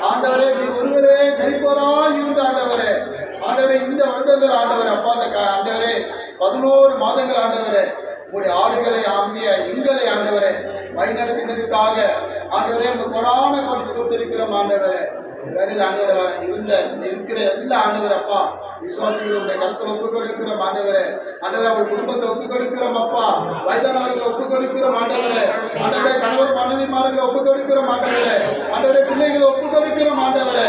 ஆண்டவரே நீ ஒருவரே நெறிப்போராய் இருந்த ஆண்டவரே ஆண்டவரே இந்த வருடங்கள் ஆண்டவரே அப்பா அந்த ஆண்டவரே 11 மாதங்கள் ஆண்டவரே உங்களுடைய ஆடுகளை ஆகிய எங்களை ஆண்டவரே வழிநடத்தினதுக்காக ஆண்டவரே உங்க கொடான ஸ்தோத்திரிக்கிறோம் ஆண்டவரே வேலையில் ஆண்டவரை இருக்கிற எல்லா ஆண்டவர் அப்பா விசுவாசிகளுடைய கருத்தில் ஒப்புக் கொடுக்கிறோம் ஆண்டவரே ஆண்டவரே அவங்க குடும்பத்தை ஒப்புக் கொடுக்கிறோம் அப்பா வயதானவர்களை ஒப்புக் கொடுக்கிறோம் ஆண்டவரே ஆண்டவரே கணவர் மனைவிமார்களை ஒப்புக் கொடுக்கிறோம் ஆண்டவரே ஆண்டவரே பிள்ளைகளை ஒப்புக் கொடுக்கிறோம் ஆண்டவரே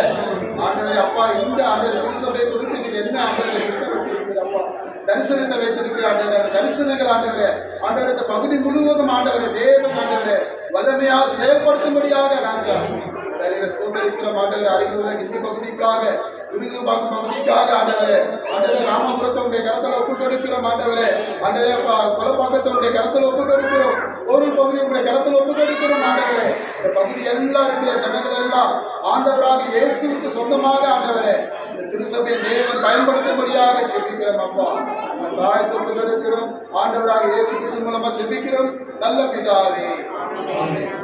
ஆண்டவரே அப்பா இந்த ஆண்டவரை திருசபை கொடுத்து நீங்க என்ன ஆண்டவரை சிறப்பித்திருக்கிறது அப்பா தரிசனத்தை வைத்திருக்கிற ஆண்டவரே அந்த தரிசனங்கள் ஆண்டவரே ஆண்டவரே இந்த பகுதி முழுவதும் ஆண்டவரே தேவன் ஆண்டவரே வல்லமையாக செயல்படுத்தும்படியாக ராஜா ஸ்தோத்திரிக்கிற ஆண்டவரே அறிவுள்ள இந்த பகுதிக்காக விருதுபாக்கம் பகுதிக்காக ஆண்டவரே ஆண்டவரே ராமபுரத்தோடைய கரத்தில் ஒப்புக் கொடுக்கிறோம் ஆண்டவரே ஆண்டவரே கொலப்பாக்கத்தோடைய கரத்தில் ஒப்புக் கொடுக்கிறோம் ஒரு பகுதி உடைய கரத்தில் ஒப்புக் கொடுக்கிறோம் ஆண்டவரே இந்த பகுதி எல்லாம் இருக்கிற ஜனங்கள் எல்லாம் ஆண்டவராக இயேசுவுக்கு சொந்தமாக ஆண்டவரே இந்த திருசபை தேவன் பயன்படுத்தும்படியாக செபிக்கிறோம் அப்பா தாழ்த்து ஒப்புக் கொடுக்கிறோம் ஆண்டவராக இயேசு கிறிஸ்து மூலமா செபிக்கிறோம் நல்ல பிதாவே ஆமென்.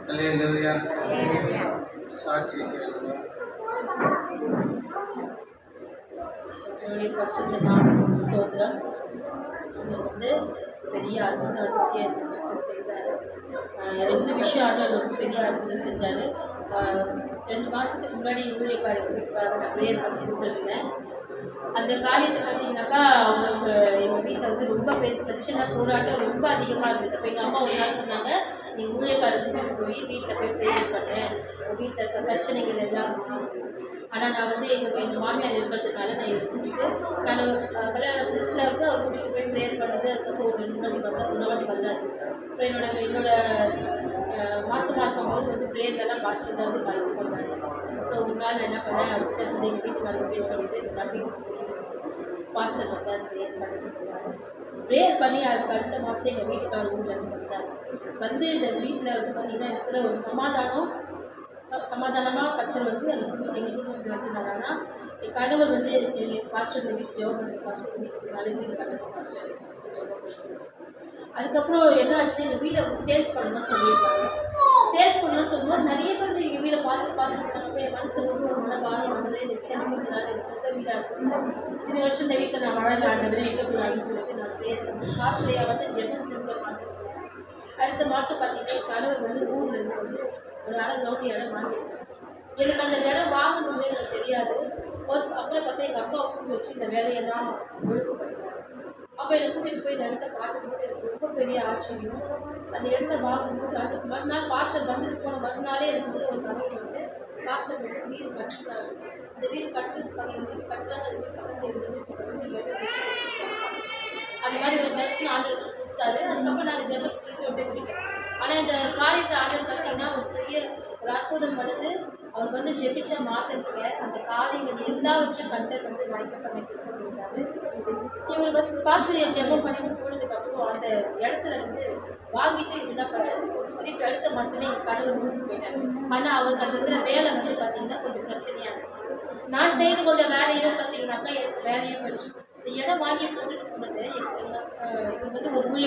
அல்லேலூயா. சாட்சி கேளுங்க. என்னுடைய பரிசுத்த நாமத்துக்கு ஸ்தோத்திரம். அவர் வந்து பெரிய அற்புத அதிசயம் செய்தார். 2 விஷயம் ஆண்டவர் ரொம்ப பெரிய அற்புதம் செஞ்சார். 2 மாதத்துக்கு முன்னாடி ஊழியக்காரர்களுக்காக நான் ப்ரேயர் பண்ணி இருந்திருந்தேன். அந்த காரியத்தை பார்த்தீங்கன்னாக்கா அவங்களுக்கு எங்கள் வீட்டில் வந்து ரொம்ப பிரச்சனை போராட்டம் ரொம்ப அதிகமாக இருந்தது. அப்போ எங்கள் அம்மா ஒரு நாள் சொன்னாங்க, நீ ஊழியக்காரருக்கு போய் வீட்டில் போய் ப்ரேயர் பண்ணேன், உங்கள் வீட்டில் இருக்க பிரச்சனைகள் எல்லாம். ஆனால் நான் வந்து எங்கள் மாமியார் இருக்கிறதுனால நான் இருந்துட்டு நான் கல்யாண லிஸ்ட்டில் வந்து அவர் வீட்டுக்கு போய் ப்ரேயர் பண்ணது. அதுக்கப்புறம் ஒரு 2 வாட்டி வந்தார். அப்புறம் என்னோட மாதமாக இருக்கும்போது வந்து ப்ரேயர்லாம் பாஸ்டர் தான் வந்து கலந்து பண்ணாங்க. அப்புறம் ஒரு நாள் நான் என்ன பண்ணேன், அவர்கிட்ட சொல்லி எங்கள் வீட்டுக்கு பேச சொல்லிட்டு இந்த மாதிரி பாஸ்டர் வந்தார் ப்ரேயர் பண்ணி அதுக்கு அடுத்த மாதம் எங்கள் வீட்டுக்கார ஊரில் இருந்து வந்தார். வந்து இந்த வீட்டில் வந்து பார்த்திங்கன்னா இருக்கிற ஒரு சமாதானமாக கத்தர் வந்து எங்கள் குடும்பத்தில் வந்து என்னன்னா என் கணவர் வந்து பாஸ்டர் இந்த வீட்டு ஜெபம் பண்ணுற பாஸ்டர் வீட்டு வீடு கட்டணும் பாஸ்டர். அதுக்கப்புறம் என்ன ஆச்சுன்னா எங்கள் வீடை வந்து சேல்ஸ் பண்ணணும்னு சொல்லியிருக்காங்க. சேல்ஸ் பண்ணணும்னு சொல்லும்போது நிறைய பேர் எங்கள் வீடை பார்த்துட்டு என் மனசில் ரொம்ப ஒரு மனபாரம் வந்தது. எனக்கு சென்டிமெண்ட்ஸாக எனக்கு சொந்த வீடாக இருக்கும். இத்தனை வருஷம் இந்த வீட்டில் நான் வளர்ந்து எங்கக்கூடாதுன்னு சொல்லிட்டு நான் பேசுகிறேன். ஆஸ்திரேலியா வந்து ஜெபம் செஞ்ச மாதிரி. அடுத்த மாதம் பார்த்தீங்கன்னா கணவர் வந்து ஊரில் இருந்து வந்து ஒரு அரை கிரவுண்ட் இடம் வாங்கியிருக்காங்க. எனக்கு அந்த இடம் வாங்கணும்னு எனக்கு தெரியாது. அப்புறம் பார்த்தா எங்கள் அப்பா கூப்பிட்டு வச்சு இந்த வேலையெல்லாம் ஒழுங்குபடுத்தாங்க. அப்போ என்னை கூட்டிகிட்டு போய் இந்த இடத்த பார்க்கும்போது எனக்கு ரொம்ப பெரிய ஆச்சரியம். அந்த இடத்த வாங்கும்போது அதுக்கு மறுநாள் பாஸ்டர் வந்துட்டு போன மறுநாளே எனக்கு ஒரு நம்பிக்கை வந்து பாஸ்டர் வந்து வீடு கட்டுறாங்க. அந்த வீடு கட்டுறாங்க. அந்த வீடு பக்கத்தில் அந்த மாதிரி ஒரு தரிசனம் ஆண்டு கொடுத்தாரு. அதுக்கப்புறம் நாங்கள் ஜெபத்துக்கு அப்படியே போயிட்டோம். ஆனால் இந்த காரியத்தை ஆண்டர் பார்த்தீங்கன்னா ஒரு பெரிய ஒரு அற்புதம் பண்ணுது. அவர் வந்து ஜெபிச்ச மாத்திரத்துல அந்த காரியங்கள் எல்லாவற்றையும் கண்டர் வந்து வாய்க்க பண்ணி கொடுத்துருந்தாரு. இவர் வந்து பாஸ்டர் ஜெபம் பண்ணி போனதுக்கப்புறம் அந்த இடத்துல வந்து வாங்கிட்டு என்ன பண்ணாரு, திருப்பி அடுத்த மாதமே எங்கள் கடவுள் ஊருக்கு போயிட்டார். ஆனால் அவருக்கு அந்த இதில் வேலை வந்து பார்த்தீங்கன்னா கொஞ்சம் பிரச்சனையாக இருந்துச்சு. நான் செய்து கொண்ட வேலையும் பார்த்தீங்கன்னாக்கா எனக்கு வேலையும் வச்சு இந்த இடம் வாங்கி போட்டுட்டு போனது இவர் வந்து ஒரு